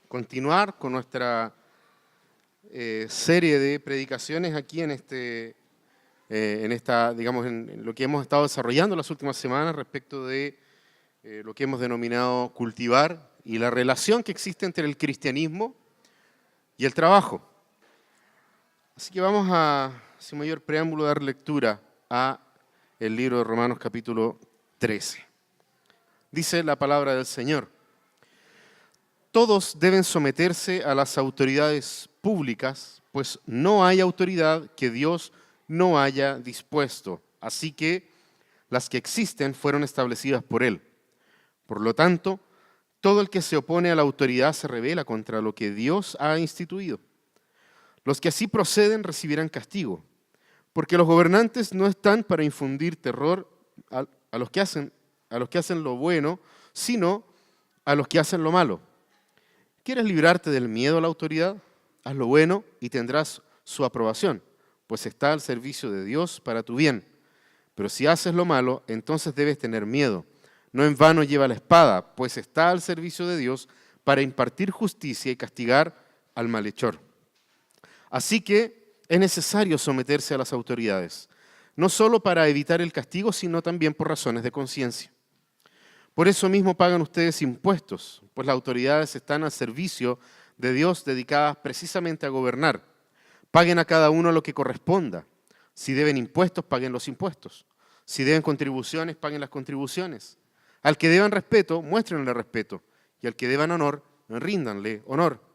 continuar con nuestra serie de predicaciones aquí en lo que hemos estado desarrollando las últimas semanas respecto de lo que hemos denominado cultivar y la relación que existe entre el cristianismo y el trabajo. Así que vamos a, sin mayor preámbulo, dar lectura a el libro de Romanos capítulo 13. Dice la palabra del Señor: todos deben someterse a las autoridades públicas, pues no hay autoridad que Dios no haya dispuesto. Así que las que existen fueron establecidas por Él. Por lo tanto, todo el que se opone a la autoridad se rebela contra lo que Dios ha instituido. Los que así proceden recibirán castigo, porque los gobernantes no están para infundir terror a los que hacen lo bueno, sino a los que hacen lo malo. ¿Quieres librarte del miedo a la autoridad? Haz lo bueno y tendrás su aprobación, pues está al servicio de Dios para tu bien. Pero si haces lo malo, entonces debes tener miedo. No en vano lleva la espada, pues está al servicio de Dios para impartir justicia y castigar al malhechor. Así que es necesario someterse a las autoridades, no solo para evitar el castigo, sino también por razones de conciencia. Por eso mismo pagan ustedes impuestos, pues las autoridades están al servicio de Dios, dedicadas precisamente a gobernar. Paguen a cada uno lo que corresponda. Si deben impuestos, paguen los impuestos. Si deben contribuciones, paguen las contribuciones. Al que deban respeto, muéstrenle respeto. Y al que deban honor, ríndanle honor.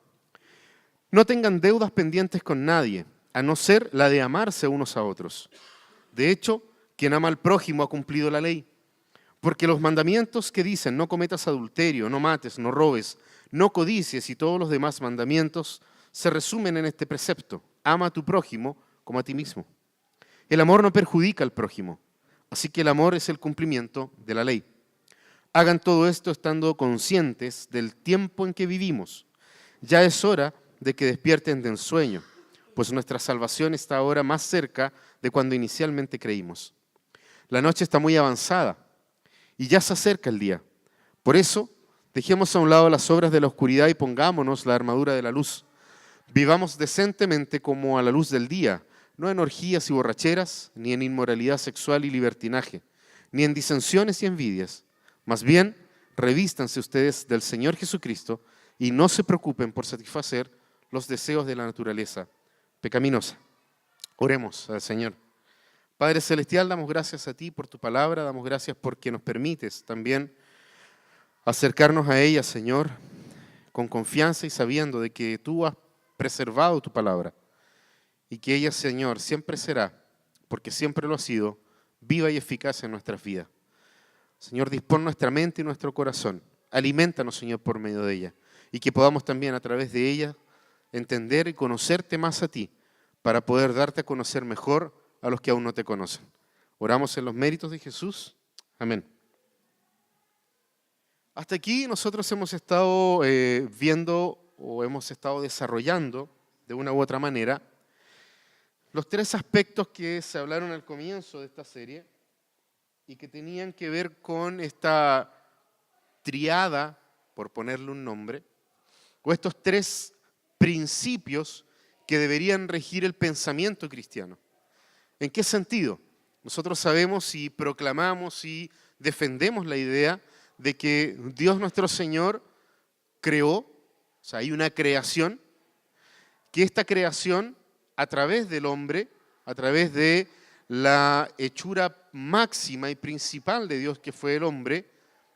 No tengan deudas pendientes con nadie, a no ser la de amarse unos a otros. De hecho, quien ama al prójimo ha cumplido la ley. Porque los mandamientos que dicen no cometas adulterio, no mates, no robes, no codicies y todos los demás mandamientos se resumen en este precepto: ama a tu prójimo como a ti mismo. El amor no perjudica al prójimo, así que el amor es el cumplimiento de la ley. Hagan todo esto estando conscientes del tiempo en que vivimos. Ya es hora de que despierten del sueño, pues nuestra salvación está ahora más cerca de cuando inicialmente creímos. La noche está muy avanzada y ya se acerca el día. Por eso, dejemos a un lado las obras de la oscuridad y pongámonos la armadura de la luz. Vivamos decentemente como a la luz del día, no en orgías y borracheras, ni en inmoralidad sexual y libertinaje, ni en disensiones y envidias. Más bien, revístanse ustedes del Señor Jesucristo y no se preocupen por satisfacer los deseos de la naturaleza pecaminosa. Oremos al Señor. Padre Celestial, damos gracias a ti por tu palabra, damos gracias porque nos permites también acercarnos a ella, Señor, con confianza y sabiendo de que tú has preservado tu palabra y que ella, Señor, siempre será, porque siempre lo ha sido, viva y eficaz en nuestras vidas. Señor, dispón nuestra mente y nuestro corazón, aliméntanos, Señor, por medio de ella, y que podamos también a través de ella entender y conocerte más a ti, para poder darte a conocer mejor a los que aún no te conocen. Oramos en los méritos de Jesús. Amén. Hasta aquí nosotros hemos estado viendo o hemos estado desarrollando de una u otra manera los tres aspectos que se hablaron al comienzo de esta serie y que tenían que ver con esta triada, por ponerle un nombre, o estos tres principios que deberían regir el pensamiento cristiano. ¿En qué sentido? Nosotros sabemos y proclamamos y defendemos la idea de que Dios nuestro Señor creó, o sea, hay una creación, que esta creación a través del hombre, a través de la hechura máxima y principal de Dios que fue el hombre,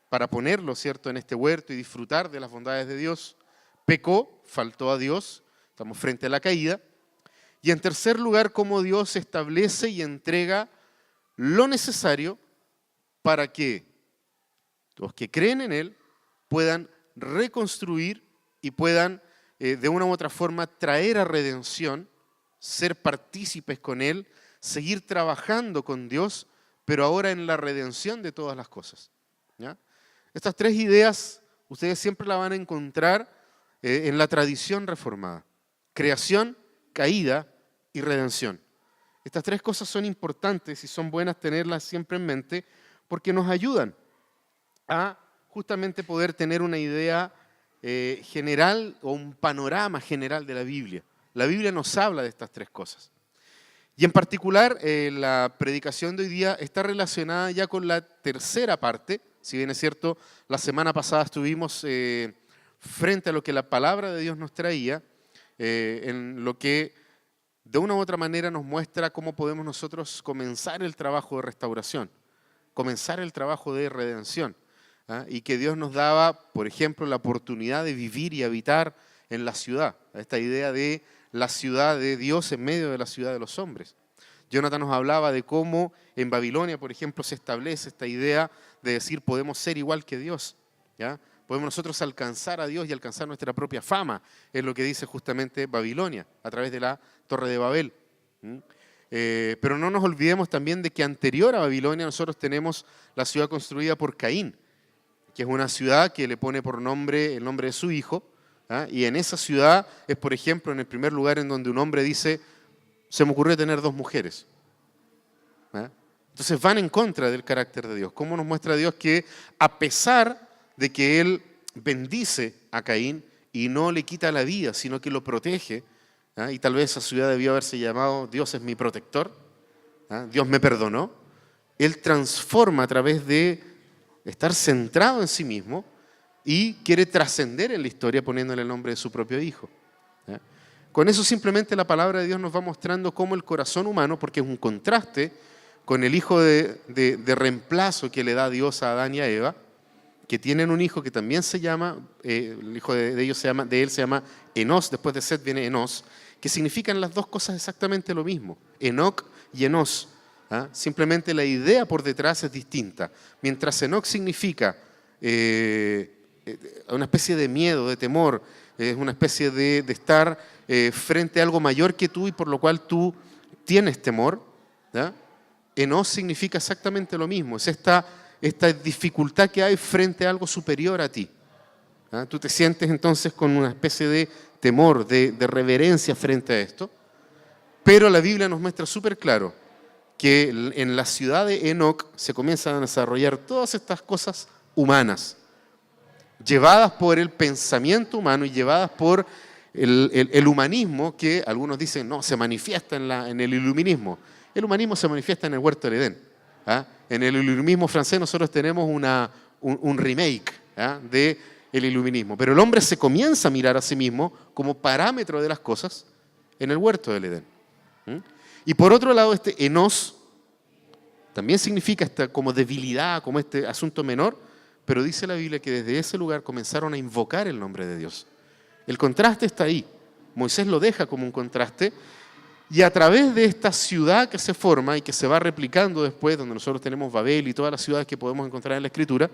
para ponerlo, ¿cierto?, en este huerto y disfrutar de las bondades de Dios, pecó, faltó a Dios, estamos frente a la caída. Y en tercer lugar, cómo Dios establece y entrega lo necesario para que los que creen en Él puedan reconstruir y puedan de una u otra forma traer a redención, ser partícipes con Él, seguir trabajando con Dios, pero ahora en la redención de todas las cosas. ¿Ya? Estas tres ideas ustedes siempre las van a encontrar en la tradición reformada: creación, caída y redención. Estas tres cosas son importantes y son buenas tenerlas siempre en mente porque nos ayudan a justamente poder tener una idea general o un panorama general de la Biblia. La Biblia nos habla de estas tres cosas. Y en particular, la predicación de hoy día está relacionada ya con la tercera parte. Si bien es cierto, la semana pasada estuvimos frente a lo que la palabra de Dios nos traía, en lo que de una u otra manera nos muestra cómo podemos nosotros comenzar el trabajo de restauración, comenzar el trabajo de redención. Y que Dios nos daba, por ejemplo, la oportunidad de vivir y habitar en la ciudad. Esta idea de la ciudad de Dios en medio de la ciudad de los hombres. Jonathan nos hablaba de cómo en Babilonia, por ejemplo, se establece esta idea de decir podemos ser igual que Dios. ¿Ya? Podemos nosotros alcanzar a Dios y alcanzar nuestra propia fama, es lo que dice justamente Babilonia, a través de la Torre de Babel. Pero no nos olvidemos también de que anterior a Babilonia nosotros tenemos la ciudad construida por Caín, que es una ciudad que le pone por nombre el nombre de su hijo, y en esa ciudad es, por ejemplo, en el primer lugar en donde un hombre dice, se me ocurrió tener 2 mujeres. Entonces van en contra del carácter de Dios. ¿Cómo nos muestra Dios que a pesar de que Él bendice a Caín y no le quita la vida, sino que lo protege, y tal vez esa ciudad debió haberse llamado Dios es mi protector, Dios me perdonó, Él transforma a través de estar centrado en sí mismo y quiere trascender en la historia poniéndole el nombre de su propio hijo. Con eso simplemente la palabra de Dios nos va mostrando cómo el corazón humano, porque es un contraste con el hijo de reemplazo que le da Dios a Adán y a Eva, que tienen un hijo que también se llama, el hijo de ellos de él se llama Enos, después de Set viene Enos, que significan las dos cosas exactamente lo mismo, Enoc y Enos. Simplemente la idea por detrás es distinta. Mientras Enoc significa una especie de miedo, de temor, es una especie de estar frente a algo mayor que tú y por lo cual tú tienes temor. Enos significa exactamente lo mismo, es esta dificultad que hay frente a algo superior a ti. Tú te sientes entonces con una especie de temor, de reverencia frente a esto, pero la Biblia nos muestra súper claro que en la ciudad de Enoc se comienzan a desarrollar todas estas cosas humanas, llevadas por el pensamiento humano y llevadas por el humanismo, que algunos dicen, no, se manifiesta en el iluminismo. El humanismo se manifiesta en el huerto del Edén. En el iluminismo francés nosotros tenemos un remake del iluminismo, pero el hombre se comienza a mirar a sí mismo como parámetro de las cosas en el huerto del Edén. Y por otro lado, este enos también significa esta como debilidad, como este asunto menor, pero dice la Biblia que desde ese lugar comenzaron a invocar el nombre de Dios. El contraste está ahí. Moisés lo deja como un contraste y a través de esta ciudad que se forma y que se va replicando después, donde nosotros tenemos Babel y todas las ciudades que podemos encontrar en la Escritura,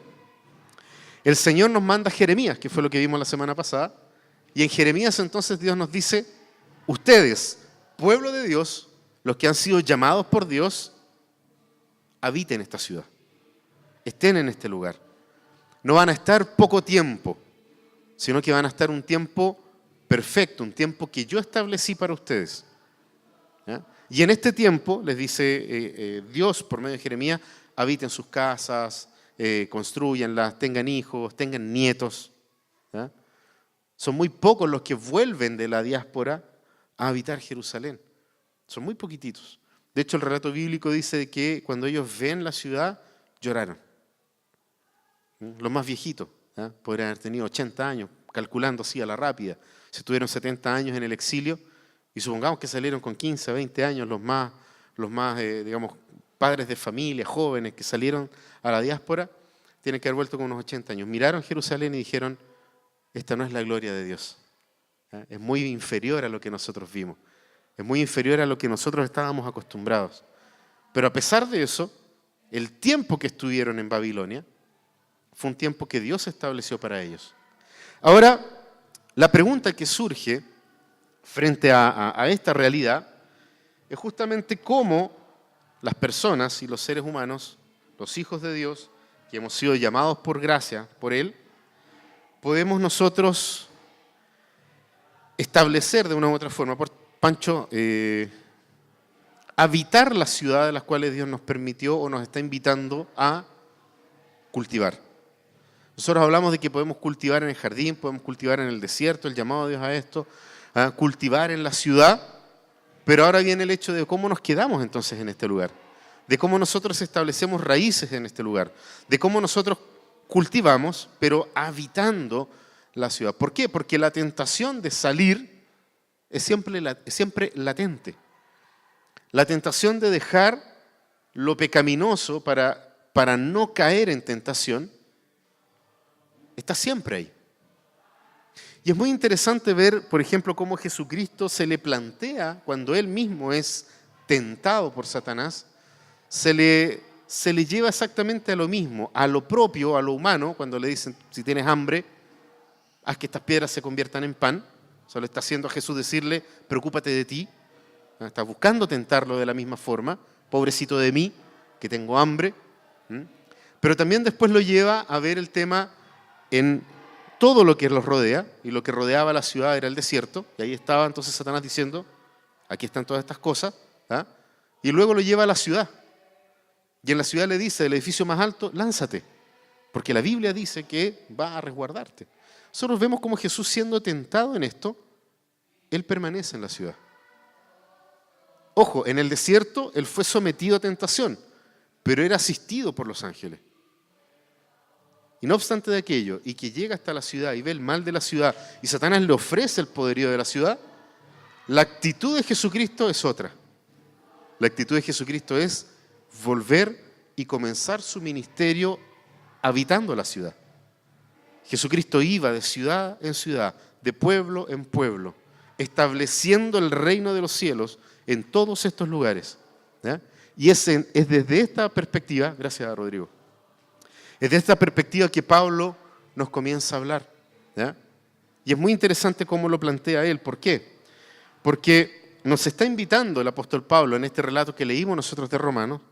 el Señor nos manda a Jeremías, que fue lo que vimos la semana pasada, y en Jeremías entonces Dios nos dice, ustedes, pueblo de Dios, los que han sido llamados por Dios, habiten esta ciudad, estén en este lugar. No van a estar poco tiempo, sino que van a estar un tiempo perfecto, un tiempo que yo establecí para ustedes. Y en este tiempo, les dice Dios por medio de Jeremías, habiten sus casas, construyanlas, tengan hijos, tengan nietos. Son muy pocos los que vuelven de la diáspora a habitar Jerusalén. Son muy poquititos. De hecho, el relato bíblico dice que cuando ellos ven la ciudad, lloraron. Los más viejitos, podrían haber tenido 80 años, calculando así a la rápida. Si tuvieron 70 años en el exilio, y supongamos que salieron con 15, 20 años los más digamos, padres de familia, jóvenes que salieron a la diáspora, tienen que haber vuelto con unos 80 años. Miraron Jerusalén y dijeron, esta no es la gloria de Dios. Es muy inferior a lo que nosotros vimos. Es muy inferior a lo que nosotros estábamos acostumbrados. Pero a pesar de eso, el tiempo que estuvieron en Babilonia fue un tiempo que Dios estableció para ellos. Ahora, la pregunta que surge frente a esta realidad es justamente cómo las personas y los seres humanos, los hijos de Dios, que hemos sido llamados por gracia, por Él, podemos nosotros establecer de una u otra forma, Pancho, habitar la ciudad de las cuales Dios nos permitió o nos está invitando a cultivar. Nosotros hablamos de que podemos cultivar en el jardín, podemos cultivar en el desierto, el llamado de Dios a esto, a cultivar en la ciudad, pero ahora viene el hecho de cómo nos quedamos entonces en este lugar, de cómo nosotros establecemos raíces en este lugar, de cómo nosotros cultivamos, pero habitando la ciudad. ¿Por qué? Porque la tentación de salir es siempre latente. La tentación de dejar lo pecaminoso para no caer en tentación está siempre ahí. Y es muy interesante ver, por ejemplo, cómo Jesucristo se le plantea, cuando Él mismo es tentado por Satanás, se le lleva exactamente a lo mismo, a lo propio, a lo humano, cuando le dicen, si tienes hambre, haz que estas piedras se conviertan en pan. Solo está haciendo a Jesús decirle, preocúpate de ti. Está buscando tentarlo de la misma forma, pobrecito de mí, que tengo hambre. Pero también después lo lleva a ver el tema en todo lo que los rodea, y lo que rodeaba la ciudad era el desierto, y ahí estaba entonces Satanás diciendo, aquí están todas estas cosas, y luego lo lleva a la ciudad. Y en la ciudad le dice, del edificio más alto, lánzate, porque la Biblia dice que va a resguardarte. Nosotros vemos como Jesús, siendo tentado en esto, Él permanece en la ciudad. Ojo, en el desierto Él fue sometido a tentación, pero era asistido por los ángeles. Y no obstante de aquello, y que llega hasta la ciudad y ve el mal de la ciudad, y Satanás le ofrece el poderío de la ciudad, la actitud de Jesucristo es otra. La actitud de Jesucristo es volver y comenzar su ministerio habitando la ciudad. Jesucristo iba de ciudad en ciudad, de pueblo en pueblo, estableciendo el reino de los cielos en todos estos lugares. ¿Ya? Y es desde esta perspectiva, gracias Rodrigo, es de esta perspectiva que Pablo nos comienza a hablar. ¿Ya? Y es muy interesante cómo lo plantea él. ¿Por qué? Porque nos está invitando el apóstol Pablo en este relato que leímos nosotros de Romanos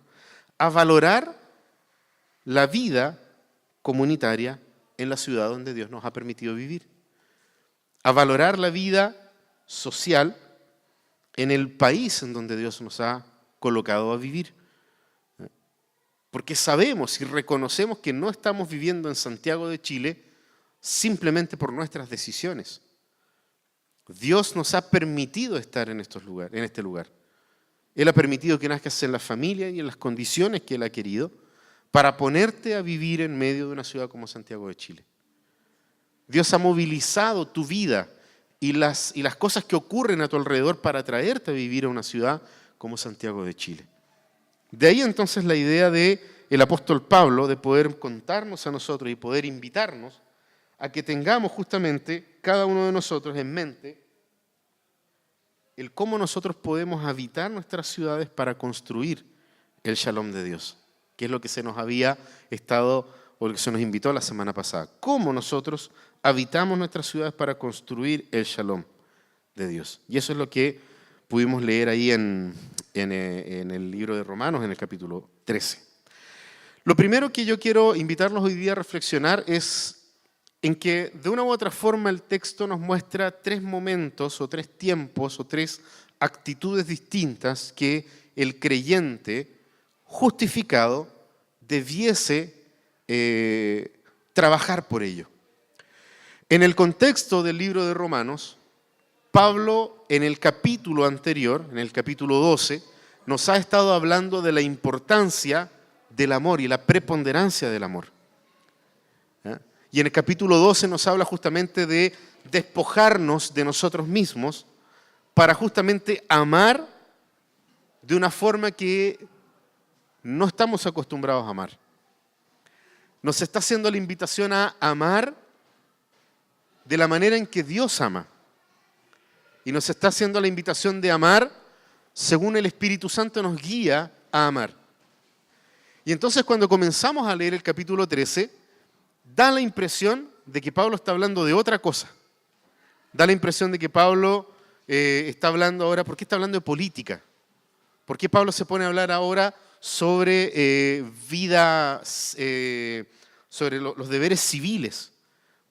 a valorar la vida comunitaria en la ciudad donde Dios nos ha permitido vivir. A valorar la vida social en el país en donde Dios nos ha colocado a vivir. Porque sabemos y reconocemos que no estamos viviendo en Santiago de Chile simplemente por nuestras decisiones. Dios nos ha permitido estar en este lugar. Él ha permitido que nazcas en la familia y en las condiciones que Él ha querido para ponerte a vivir en medio de una ciudad como Santiago de Chile. Dios ha movilizado tu vida y las cosas que ocurren a tu alrededor para traerte a vivir a una ciudad como Santiago de Chile. De ahí entonces la idea del apóstol Pablo de poder contarnos a nosotros y poder invitarnos a que tengamos justamente cada uno de nosotros en mente el cómo nosotros podemos habitar nuestras ciudades para construir el Shalom de Dios, que es lo que se nos había estado, o lo que se nos invitó la semana pasada. Cómo nosotros habitamos nuestras ciudades para construir el Shalom de Dios. Y eso es lo que pudimos leer ahí en el libro de Romanos, en el capítulo 13. Lo primero que yo quiero invitarlos hoy día a reflexionar es en que de una u otra forma el texto nos muestra tres momentos o tres tiempos o tres actitudes distintas que el creyente justificado debiese trabajar por ello. En el contexto del libro de Romanos, Pablo en el capítulo anterior, en el capítulo 12, nos ha estado hablando de la importancia del amor y la preponderancia del amor. ¿Ya? Y en el capítulo 12 nos habla justamente de despojarnos de nosotros mismos para justamente amar de una forma que no estamos acostumbrados a amar. Nos está haciendo la invitación a amar de la manera en que Dios ama. Y nos está haciendo la invitación de amar según el Espíritu Santo nos guía a amar. Y entonces cuando comenzamos a leer el capítulo 13, da la impresión de que Pablo está hablando de otra cosa. Da la impresión de que Pablo está hablando ahora, ¿por qué está hablando de política? ¿Por qué Pablo se pone a hablar ahora sobre sobre los deberes civiles?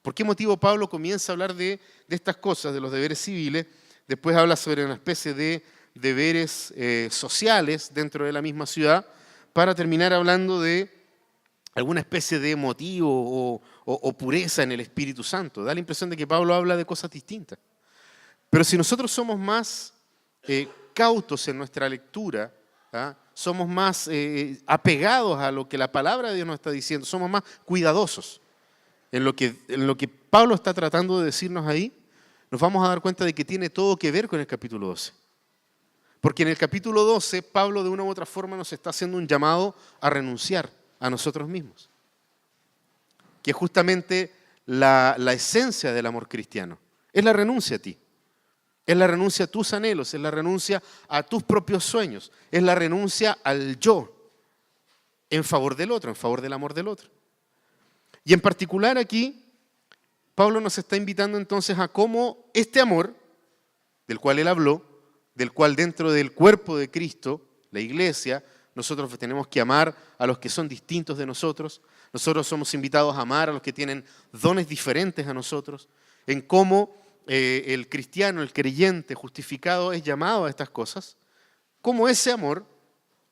¿Por qué motivo Pablo comienza a hablar de estas cosas, de los deberes civiles? Después habla sobre una especie de deberes sociales dentro de la misma ciudad, para terminar hablando de alguna especie de motivo o pureza en el Espíritu Santo. Da la impresión de que Pablo habla de cosas distintas. Pero si nosotros somos más cautos en nuestra lectura, ¿ah? Somos más apegados a lo que la palabra de Dios nos está diciendo, somos más cuidadosos en lo que Pablo está tratando de decirnos ahí, nos vamos a dar cuenta de que tiene todo que ver con el capítulo 12. Porque en el capítulo 12, Pablo de una u otra forma nos está haciendo un llamado a renunciar a nosotros mismos, que es justamente la esencia del amor cristiano. Es la renuncia a ti, es la renuncia a tus anhelos, es la renuncia a tus propios sueños, es la renuncia al yo en favor del otro, en favor del amor del otro. Y en particular aquí, Pablo nos está invitando entonces a cómo este amor, del cual él habló, del cual dentro del cuerpo de Cristo, la iglesia, nosotros tenemos que amar a los que son distintos de nosotros. Nosotros somos invitados a amar a los que tienen dones diferentes a nosotros. En cómo el cristiano, el creyente justificado es llamado a estas cosas. Cómo ese amor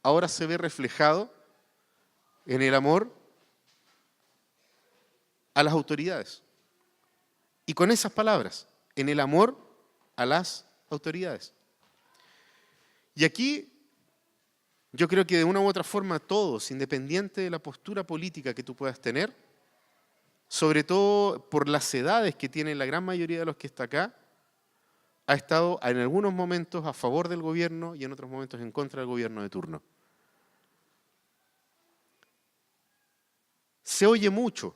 ahora se ve reflejado en el amor a las autoridades. Y con esas palabras, en el amor a las autoridades. Y aquí yo creo que de una u otra forma todos, independiente de la postura política que tú puedas tener, sobre todo por las edades que tiene la gran mayoría de los que está acá, ha estado en algunos momentos a favor del gobierno y en otros momentos en contra del gobierno de turno. Se oye mucho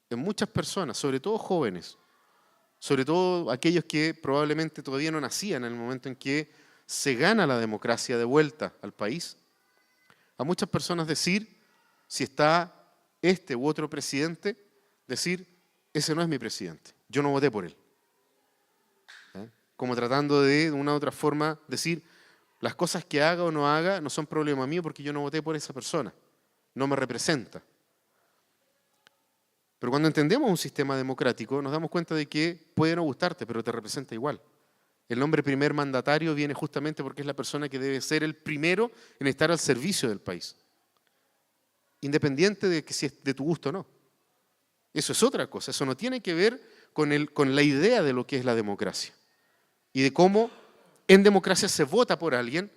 en muchas personas, sobre todo jóvenes, sobre todo aquellos que probablemente todavía no nacían en el momento en que se gana la democracia de vuelta al país, a muchas personas decir, si está este u otro presidente, decir, ese no es mi presidente, yo no voté por él. Como tratando de una u otra forma, decir, las cosas que haga o no haga no son problema mío porque yo no voté por esa persona, no me representa. Pero cuando entendemos un sistema democrático, nos damos cuenta de que puede no gustarte, pero te representa igual. El nombre primer mandatario viene justamente porque es la persona que debe ser el primero en estar al servicio del país. Independiente de que si es de tu gusto o no. Eso es otra cosa, eso no tiene que ver con la idea de lo que es la democracia. Y de cómo en democracia se vota por alguien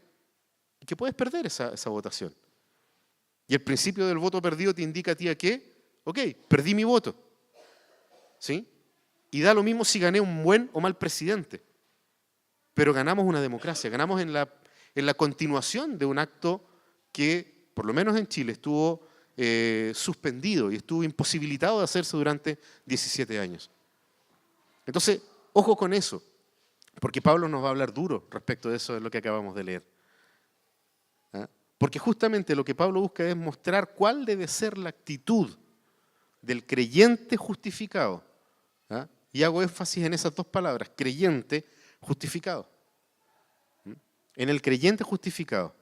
y que puedes perder esa votación. Y el principio del voto perdido te indica a ti a qué. Ok, perdí mi voto. ¿Sí? Y da lo mismo si gané un buen o mal presidente. Pero ganamos una democracia, ganamos en la continuación de un acto que, por lo menos en Chile, estuvo suspendido y estuvo imposibilitado de hacerse durante 17 años. Entonces, ojo con eso, porque Pablo nos va a hablar duro respecto de eso, de lo que acabamos de leer. ¿Ah? Porque justamente lo que Pablo busca es mostrar cuál debe ser la actitud del creyente justificado. ¿Ah? Y hago énfasis en esas dos palabras, creyente, justificado. En el creyente justificado,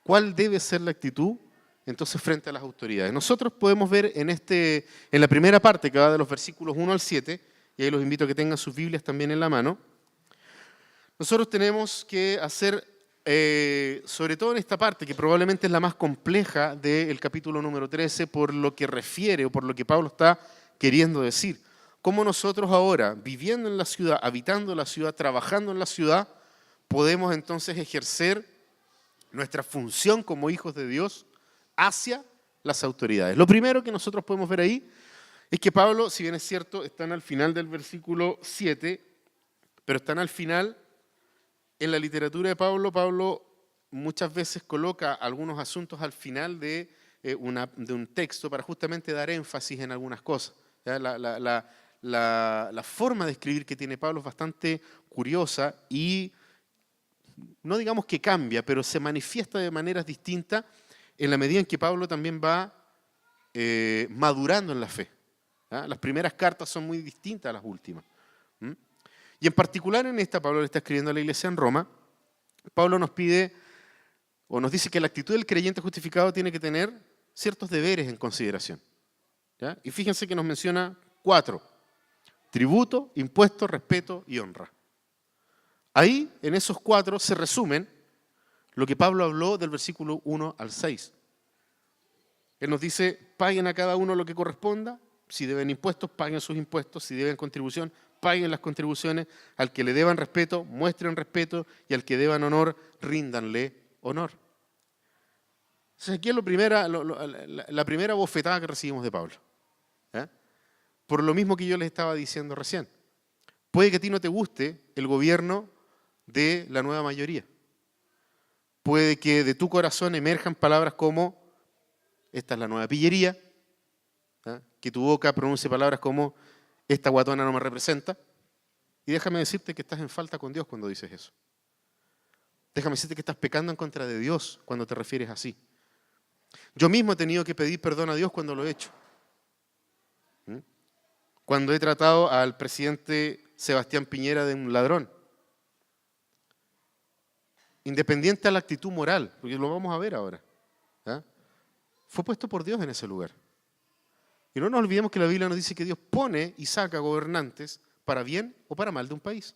¿cuál debe ser la actitud entonces frente a las autoridades? Nosotros podemos ver en la primera parte que va de los versículos 1 al 7, y ahí los invito a que tengan sus Biblias también en la mano. Nosotros tenemos que hacer, sobre todo en esta parte, que probablemente es la más compleja del capítulo número 13, por lo que refiere o por lo que Pablo está queriendo decir. Cómo nosotros ahora, viviendo en la ciudad, habitando en la ciudad, trabajando en la ciudad, podemos entonces ejercer nuestra función como hijos de Dios hacia las autoridades. Lo primero que nosotros podemos ver ahí es que Pablo, si bien es cierto, están al final del versículo 7, pero están al final, en la literatura de Pablo muchas veces coloca algunos asuntos al final de un texto para justamente dar énfasis en algunas cosas. ¿Ya? La forma de escribir que tiene Pablo es bastante curiosa y no digamos que cambia, pero se manifiesta de maneras distintas en la medida en que Pablo también va madurando en la fe. ¿Ah? Las primeras cartas son muy distintas a las últimas. Y en particular en esta, Pablo le está escribiendo a la iglesia en Roma, Pablo nos pide o nos dice que la actitud del creyente justificado tiene que tener ciertos deberes en consideración. ¿Ya? Y fíjense que nos menciona 4: tributo, impuesto, respeto y honra. Ahí, en esos 4, se resumen lo que Pablo habló del versículo 1 al 6. Él nos dice, paguen a cada uno lo que corresponda. Si deben impuestos, paguen sus impuestos. Si deben contribución, paguen las contribuciones. Al que le deban respeto, muestren respeto. Y al que deban honor, ríndanle honor. Entonces aquí es la primera bofetada que recibimos de Pablo. ¿Eh? Por lo mismo que yo les estaba diciendo recién. Puede que a ti no te guste el gobierno de la nueva mayoría. Puede que de tu corazón emerjan palabras como, esta es la nueva pillería, ¿eh? Que tu boca pronuncie palabras como, esta guatona no me representa. Y déjame decirte que estás en falta con Dios cuando dices eso. Déjame decirte que estás pecando en contra de Dios cuando te refieres así. Yo mismo he tenido que pedir perdón a Dios cuando lo he hecho. Cuando he tratado al presidente Sebastián Piñera de un ladrón. Independiente a la actitud moral, porque lo vamos a ver ahora. ¿Ah? Fue puesto por Dios en ese lugar. Y no nos olvidemos que la Biblia nos dice que Dios pone y saca gobernantes para bien o para mal de un país.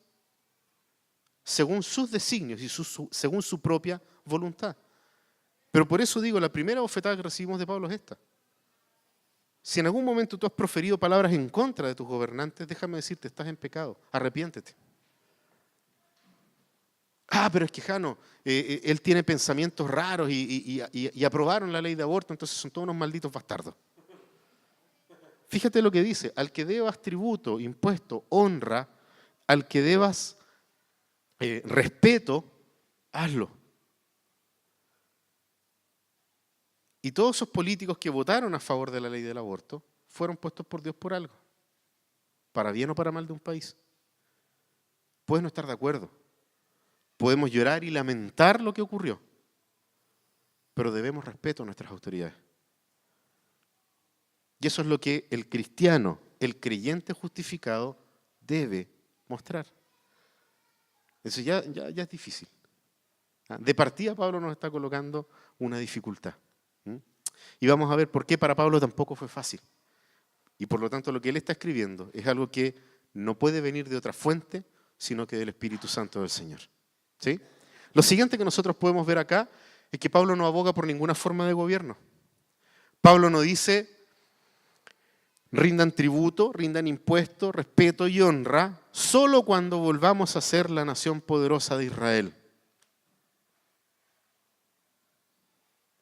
Según sus designios y según su propia voluntad. Pero por eso digo, la primera bofetada que recibimos de Pablo es esta. Si en algún momento tú has proferido palabras en contra de tus gobernantes, déjame decirte, estás en pecado, arrepiéntete. Pero es que Jano, él tiene pensamientos raros y aprobaron la ley de aborto, entonces son todos unos malditos bastardos. Fíjate lo que dice, al que debas tributo, impuesto, honra, al que debas respeto, hazlo. Y todos esos políticos que votaron a favor de la ley del aborto fueron puestos por Dios por algo, para bien o para mal de un país. Puedes no estar de acuerdo, podemos llorar y lamentar lo que ocurrió, pero debemos respeto a nuestras autoridades. Y eso es lo que el cristiano, el creyente justificado, debe mostrar. Eso ya es difícil. De partida Pablo nos está colocando una dificultad. Y vamos a ver por qué para Pablo tampoco fue fácil. Y por lo tanto lo que él está escribiendo es algo que no puede venir de otra fuente, sino que del Espíritu Santo del Señor. ¿Sí? Lo siguiente que nosotros podemos ver acá es que Pablo no aboga por ninguna forma de gobierno. Pablo no dice, rindan tributo, rindan impuesto, respeto y honra, solo cuando volvamos a ser la nación poderosa de Israel.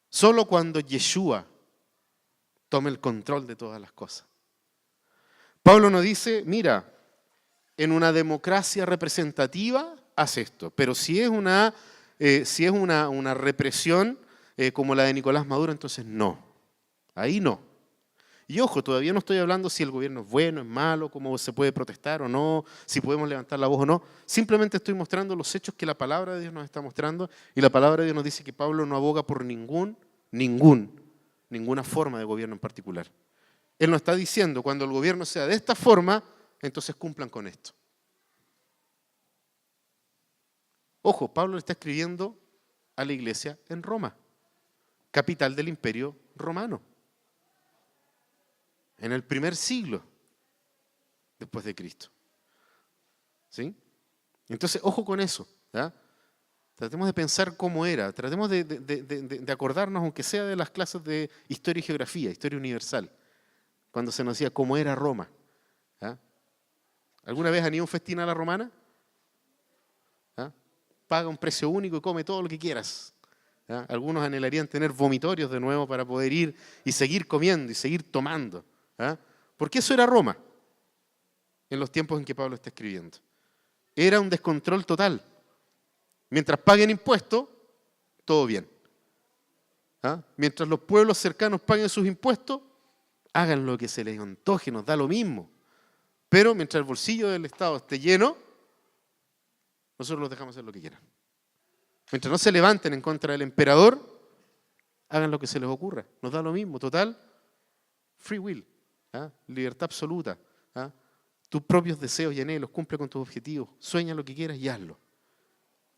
Solo cuando Yeshua tome el control de todas las cosas. Pablo nos dice, mira, en una democracia representativa, haz esto. Pero si es una represión como la de Nicolás Maduro, entonces no. Ahí no. Y ojo, todavía no estoy hablando si el gobierno es bueno, es malo, cómo se puede protestar o no, si podemos levantar la voz o no. Simplemente estoy mostrando los hechos que la palabra de Dios nos está mostrando, y la palabra de Dios nos dice que Pablo no aboga por ninguna forma de gobierno en particular. Él nos está diciendo, cuando el gobierno sea de esta forma, entonces cumplan con esto. Ojo, Pablo le está escribiendo a la iglesia en Roma, capital del Imperio Romano, en el primer siglo después de Cristo. ¿Sí? Entonces, ojo con eso. ¿Ya? Tratemos de pensar cómo era, tratemos de acordarnos, aunque sea de las clases de historia y geografía, historia universal, cuando se nos decía cómo era Roma. ¿Ya? ¿Alguna vez han ido a un festín a la romana? ¿Ya? Paga un precio único y come todo lo que quieras. ¿Ya? Algunos anhelarían tener vomitorios de nuevo para poder ir y seguir comiendo y seguir tomando. ¿Ya? Porque eso era Roma en los tiempos en que Pablo está escribiendo. Era un descontrol total. Mientras paguen impuestos, todo bien. ¿Ah? Mientras los pueblos cercanos paguen sus impuestos, hagan lo que se les antoje, nos da lo mismo. Pero mientras el bolsillo del Estado esté lleno, nosotros los dejamos hacer lo que quieran. Mientras no se levanten en contra del emperador, hagan lo que se les ocurra. Nos da lo mismo. Total, free will. ¿Ah? Libertad absoluta. ¿Ah? Tus propios deseos y anhelos, cumple con tus objetivos. Sueña lo que quieras y hazlo.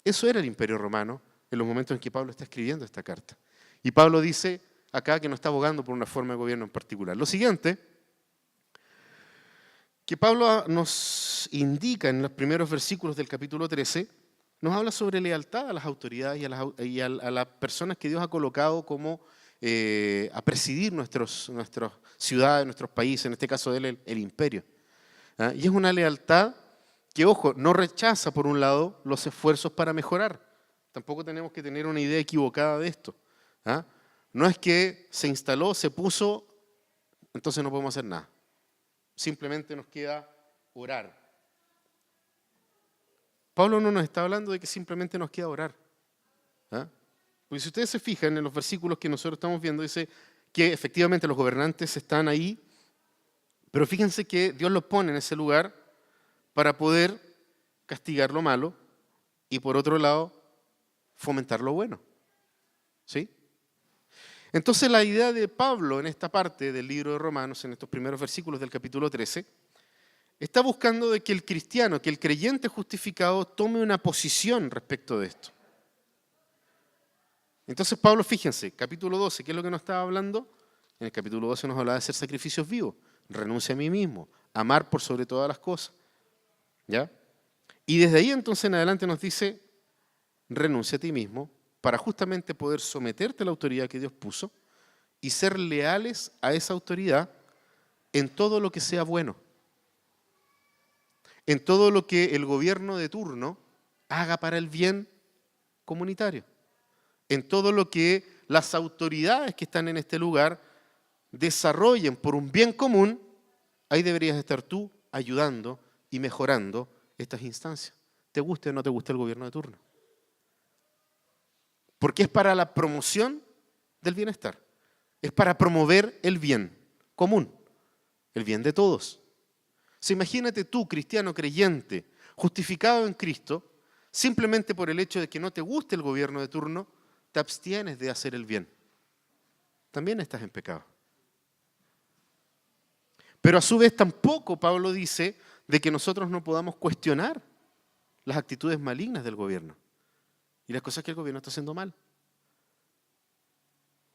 Eso era el Imperio Romano en los momentos en que Pablo está escribiendo esta carta. Y Pablo dice acá que no está abogando por una forma de gobierno en particular. Lo siguiente que Pablo nos indica en los primeros versículos del capítulo 13, nos habla sobre lealtad a las autoridades y a las personas que Dios ha colocado como a presidir nuestras ciudades, nuestros países, en este caso de él, el imperio. ¿Ah? Y es una lealtad que, ojo, no rechaza, por un lado, los esfuerzos para mejorar. Tampoco tenemos que tener una idea equivocada de esto. ¿Ah? No es que se instaló, se puso, entonces no podemos hacer nada. Simplemente nos queda orar. Pablo no nos está hablando de que simplemente nos queda orar. ¿Ah? Porque si ustedes se fijan en los versículos que nosotros estamos viendo, dice que efectivamente los gobernantes están ahí, pero fíjense que Dios los pone en ese lugar para poder castigar lo malo y, por otro lado, fomentar lo bueno. ¿Sí? Entonces la idea de Pablo en esta parte del libro de Romanos, en estos primeros versículos del capítulo 13, está buscando de que el cristiano, que el creyente justificado tome una posición respecto de esto. Entonces Pablo, fíjense, capítulo 12, ¿qué es lo que nos estaba hablando? En el capítulo 12 nos hablaba de hacer sacrificios vivos, renuncia a mí mismo, amar por sobre todas las cosas. ¿Ya? Y desde ahí entonces en adelante nos dice, renuncia a ti mismo para justamente poder someterte a la autoridad que Dios puso y ser leales a esa autoridad en todo lo que sea bueno. En todo lo que el gobierno de turno haga para el bien comunitario. En todo lo que las autoridades que están en este lugar desarrollen por un bien común, ahí deberías estar tú ayudando y mejorando estas instancias. ¿Te guste o no te guste el gobierno de turno? Porque es para la promoción del bienestar. Es para promover el bien común, el bien de todos. Si imagínate tú, cristiano creyente, justificado en Cristo, simplemente por el hecho de que no te guste el gobierno de turno, te abstienes de hacer el bien. También estás en pecado. Pero a su vez tampoco Pablo dice de que nosotros no podamos cuestionar las actitudes malignas del gobierno y las cosas que el gobierno está haciendo mal.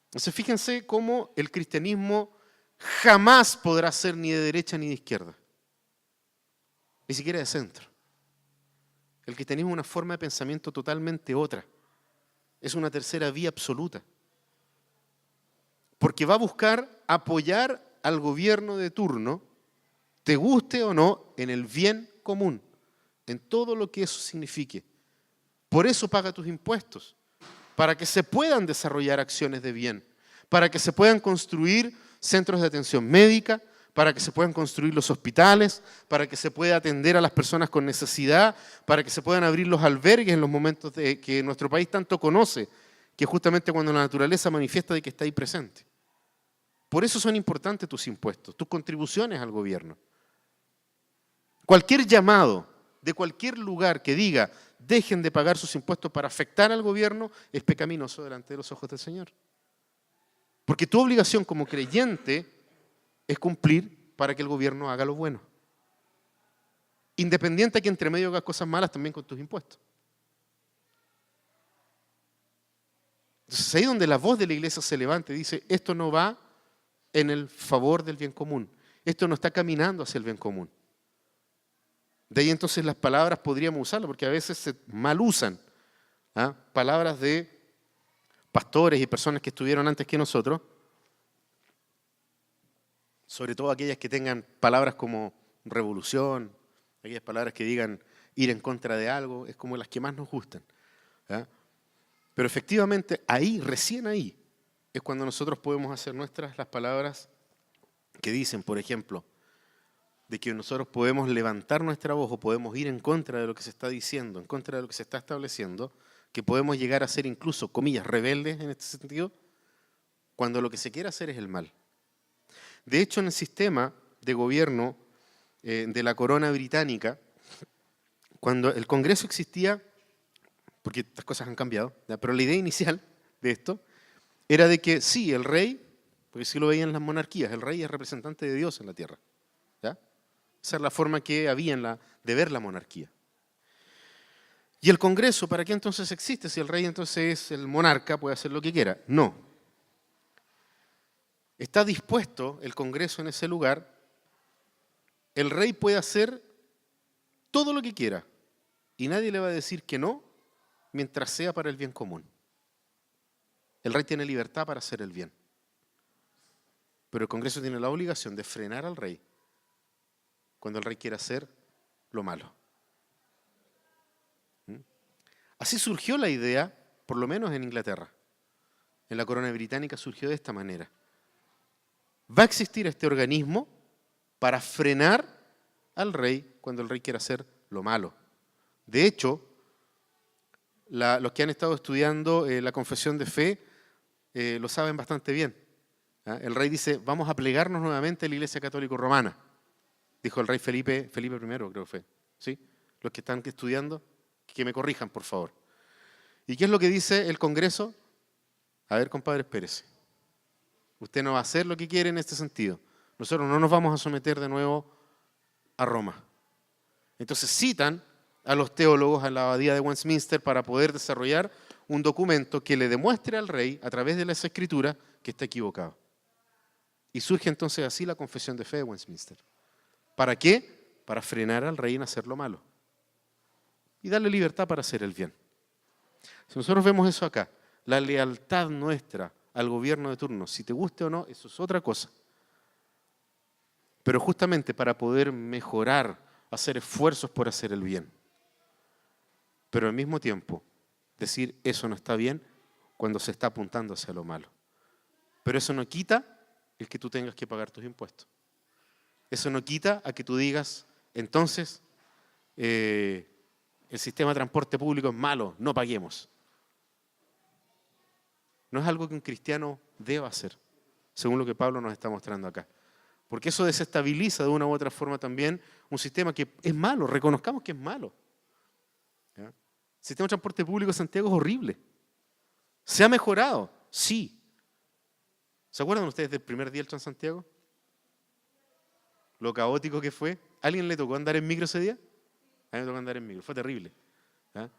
Entonces fíjense cómo el cristianismo jamás podrá ser ni de derecha ni de izquierda, ni siquiera de centro. El cristianismo es una forma de pensamiento totalmente otra. Es una tercera vía absoluta. Porque va a buscar apoyar al gobierno de turno, te guste o no, en el bien común, en todo lo que eso signifique. Por eso paga tus impuestos, para que se puedan desarrollar acciones de bien, para que se puedan construir centros de atención médica, para que se puedan construir los hospitales, para que se pueda atender a las personas con necesidad, para que se puedan abrir los albergues en los momentos que nuestro país tanto conoce, que justamente cuando la naturaleza manifiesta de que está ahí presente. Por eso son importantes tus impuestos, tus contribuciones al gobierno. Cualquier llamado de cualquier lugar que diga dejen de pagar sus impuestos para afectar al gobierno es pecaminoso delante de los ojos del Señor. Porque tu obligación como creyente es cumplir para que el gobierno haga lo bueno. Independiente de que entre medio hagas cosas malas también con tus impuestos. Entonces ahí donde la voz de la iglesia se levanta y dice, esto no va en el favor del bien común. Esto no está caminando hacia el bien común. De ahí entonces las palabras podríamos usarlas, porque a veces se mal usan. ¿Ah? Palabras de pastores y personas que estuvieron antes que nosotros, sobre todo aquellas que tengan palabras como revolución, aquellas palabras que digan ir en contra de algo, es como las que más nos gustan. ¿Ah? Pero efectivamente ahí, recién ahí, es cuando nosotros podemos hacer nuestras las palabras que dicen, por ejemplo, de que nosotros podemos levantar nuestra voz o podemos ir en contra de lo que se está diciendo, en contra de lo que se está estableciendo, que podemos llegar a ser incluso, comillas, rebeldes en este sentido, cuando lo que se quiere hacer es el mal. De hecho, en el sistema de gobierno de la corona británica, cuando el Congreso existía, porque estas cosas han cambiado, ¿ya? Pero la idea inicial de esto era de que sí, el rey, porque sí lo veían las monarquías, el rey es representante de Dios en la tierra. ¿Ya? Esa es la forma que había de ver la monarquía. ¿Y el Congreso para qué entonces existe? Si el rey entonces es el monarca, puede hacer lo que quiera. No. Está dispuesto el Congreso en ese lugar, el rey puede hacer todo lo que quiera y nadie le va a decir que no mientras sea para el bien común. El rey tiene libertad para hacer el bien. Pero el Congreso tiene la obligación de frenar al rey cuando el rey quiere hacer lo malo. Así surgió la idea, por lo menos en Inglaterra. En la corona británica surgió de esta manera. Va a existir este organismo para frenar al rey cuando el rey quiera hacer lo malo. De hecho, los que han estado estudiando la confesión de fe lo saben bastante bien. El rey dice, vamos a plegarnos nuevamente a la Iglesia Católica Romana. Dijo el rey Felipe I, creo que fue. ¿Sí? Los que están estudiando, que me corrijan, por favor. ¿Y qué es lo que dice el Congreso? A ver, compadre, espérese. Usted no va a hacer lo que quiere en este sentido. Nosotros no nos vamos a someter de nuevo a Roma. Entonces citan a los teólogos a la abadía de Westminster para poder desarrollar un documento que le demuestre al rey, a través de las escrituras, que está equivocado. Y surge entonces así la confesión de fe de Westminster. ¿Para qué? Para frenar al rey en hacer lo malo. Y darle libertad para hacer el bien. Si nosotros vemos eso acá, la lealtad nuestra al gobierno de turno, si te guste o no, eso es otra cosa. Pero justamente para poder mejorar, hacer esfuerzos por hacer el bien. Pero al mismo tiempo, decir eso no está bien cuando se está apuntando hacia lo malo. Pero eso no quita el que tú tengas que pagar tus impuestos. Eso no quita a que tú digas, entonces, el sistema de transporte público es malo, no paguemos. No es algo que un cristiano deba hacer, según lo que Pablo nos está mostrando acá. Porque eso desestabiliza de una u otra forma también un sistema que es malo, reconozcamos que es malo. ¿Ya? El sistema de transporte público de Santiago es horrible. ¿Se ha mejorado? Sí. ¿Se acuerdan ustedes del primer día del Transantiago? Lo caótico que fue. ¿A alguien le tocó andar en micro ese día? A mí me tocó andar en micro, fue terrible. ¿Ya?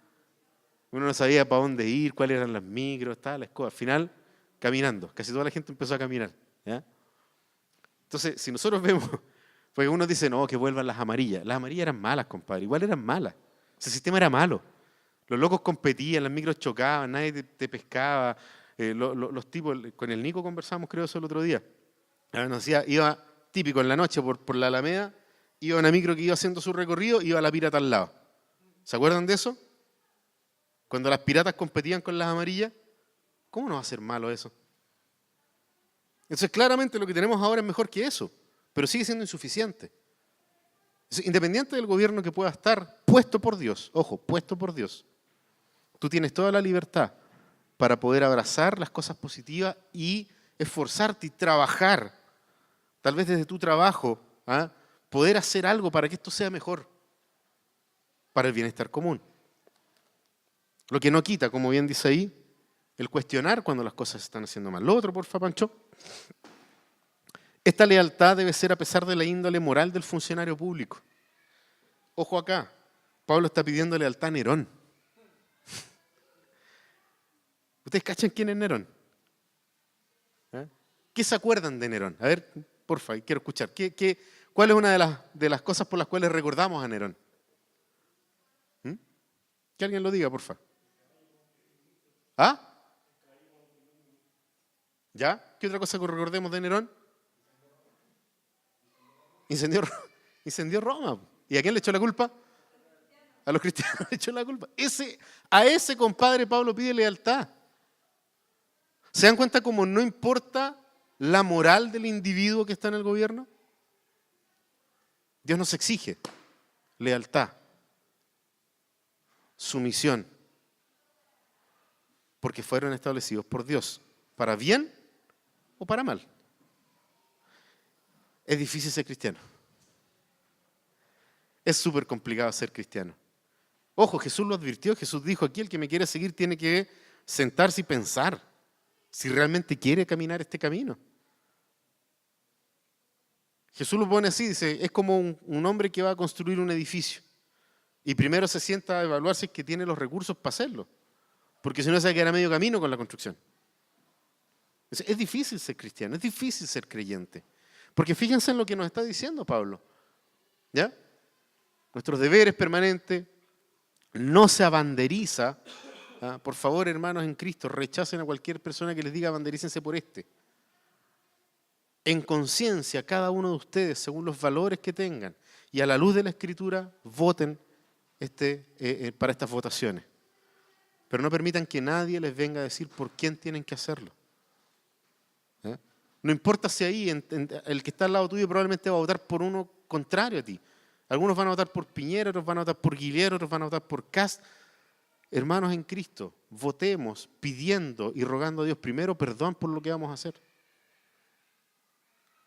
Uno no sabía para dónde ir, cuáles eran las micros, la escoba. Al final, caminando. Casi toda la gente empezó a caminar. ¿Ya? Entonces, si nosotros vemos, porque uno dice, no, que vuelvan las amarillas. Las amarillas eran malas, compadre. Igual eran malas. Ese sistema era malo. Los locos competían, las micros chocaban, nadie te pescaba. Los tipos, con el Nico conversamos, creo, eso el otro día. Nos decía, iba típico en la noche por la Alameda, iba una micro que iba haciendo su recorrido, iba la pirata al lado. ¿Se acuerdan de eso? Cuando las piratas competían con las amarillas, ¿cómo no va a ser malo eso? Entonces, claramente lo que tenemos ahora es mejor que eso, pero sigue siendo insuficiente. Independiente del gobierno que pueda estar puesto por Dios, ojo, puesto por Dios, tú tienes toda la libertad para poder abrazar las cosas positivas y esforzarte y trabajar, tal vez desde tu trabajo, poder hacer algo para que esto sea mejor, para el bienestar común. Lo que no quita, como bien dice ahí, el cuestionar cuando las cosas se están haciendo mal. Lo otro, porfa, Pancho. Esta lealtad debe ser a pesar de la índole moral del funcionario público. Ojo acá, Pablo está pidiendo lealtad a Nerón. ¿Ustedes cachan quién es Nerón? ¿Qué se acuerdan de Nerón? A ver, porfa, quiero escuchar. ¿Cuál es una de las cosas por las cuales recordamos a Nerón? Que alguien lo diga, porfa. ¿Ah? ¿Ya? ¿Qué otra cosa que recordemos de Nerón? Incendió Roma. ¿Y a quién le echó la culpa? A los cristianos le echó la culpa. A ese compadre Pablo pide lealtad. ¿Se dan cuenta cómo no importa la moral del individuo que está en el gobierno? Dios nos exige lealtad, sumisión, porque fueron establecidos por Dios, para bien o para mal. Es difícil ser cristiano. Es súper complicado ser cristiano. Ojo, Jesús lo advirtió, Jesús dijo, aquí el que me quiere seguir tiene que sentarse y pensar si realmente quiere caminar este camino. Jesús lo pone así, dice, es como un hombre que va a construir un edificio y primero se sienta a evaluar si es que tiene los recursos para hacerlo, porque si no se va a quedar a medio camino con la construcción. Es difícil ser cristiano, es difícil ser creyente, porque fíjense en lo que nos está diciendo Pablo, ¿ya? Nuestros deberes permanentes, no se abanderiza Por favor, hermanos en Cristo, rechacen a cualquier persona que les diga banderícense por este. En conciencia, cada uno de ustedes, según los valores que tengan, y a la luz de la Escritura, voten para estas votaciones. Pero no permitan que nadie les venga a decir por quién tienen que hacerlo. No importa si ahí el que está al lado tuyo probablemente va a votar por uno contrario a ti. Algunos van a votar por Piñera, otros van a votar por Guillermo, otros van a votar por Kast. Hermanos en Cristo, votemos pidiendo y rogando a Dios primero perdón por lo que vamos a hacer.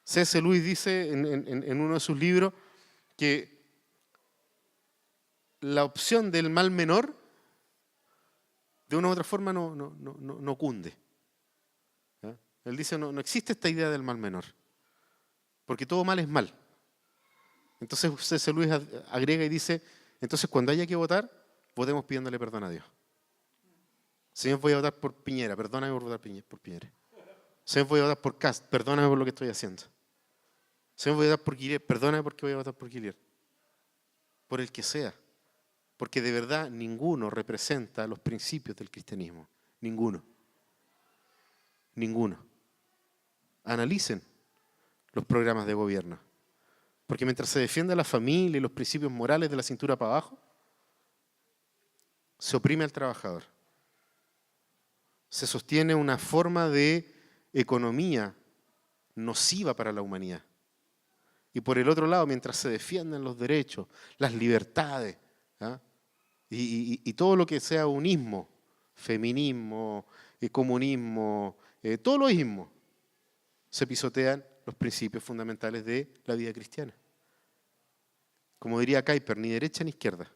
C.S. Lewis dice en uno de sus libros que la opción del mal menor de una u otra forma no cunde. Él dice, no existe esta idea del mal menor, porque todo mal es mal. Entonces C.S. Lewis agrega y dice, entonces cuando haya que votar, votemos pidiéndole perdón a Dios. Señor, voy a votar por Piñera, perdóname por votar por Piñera. Señor, voy a votar por Kast, perdóname por lo que estoy haciendo. Señor, voy a votar por Guillermo, perdóname porque voy a votar por Guillermo. Por el que sea. Porque de verdad ninguno representa los principios del cristianismo. Ninguno. Ninguno. Analicen los programas de gobierno. Porque mientras se defiende a la familia y los principios morales de la cintura para abajo, se oprime al trabajador. Se sostiene una forma de economía nociva para la humanidad. Y por el otro lado, mientras se defienden los derechos, las libertades, y todo lo que sea unismo, feminismo, comunismo, todos los ismos, se pisotean los principios fundamentales de la vida cristiana. Como diría Kuyper, ni derecha ni izquierda.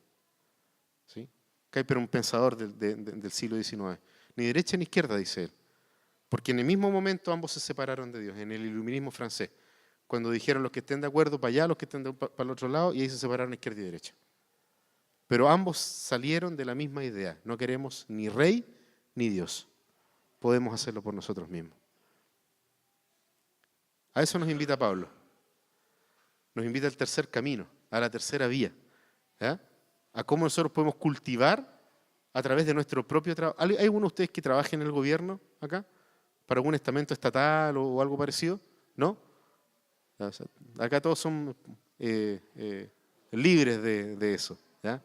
¿Sí? Kuyper es un pensador del siglo XIX. Ni derecha ni izquierda, dice él. Porque en el mismo momento ambos se separaron de Dios, en el iluminismo francés. Cuando dijeron los que estén de acuerdo para allá, los que estén para el otro lado, y ahí se separaron izquierda y derecha. Pero ambos salieron de la misma idea. No queremos ni rey ni Dios. Podemos hacerlo por nosotros mismos. A eso nos invita Pablo. Nos invita al tercer camino, a la tercera vía. A cómo nosotros podemos cultivar a través de nuestro propio trabajo. ¿Hay alguno de ustedes que trabaje en el gobierno acá? ¿Para algún estamento estatal o algo parecido? ¿No? O sea, acá todos son libres de eso. ¿Ya?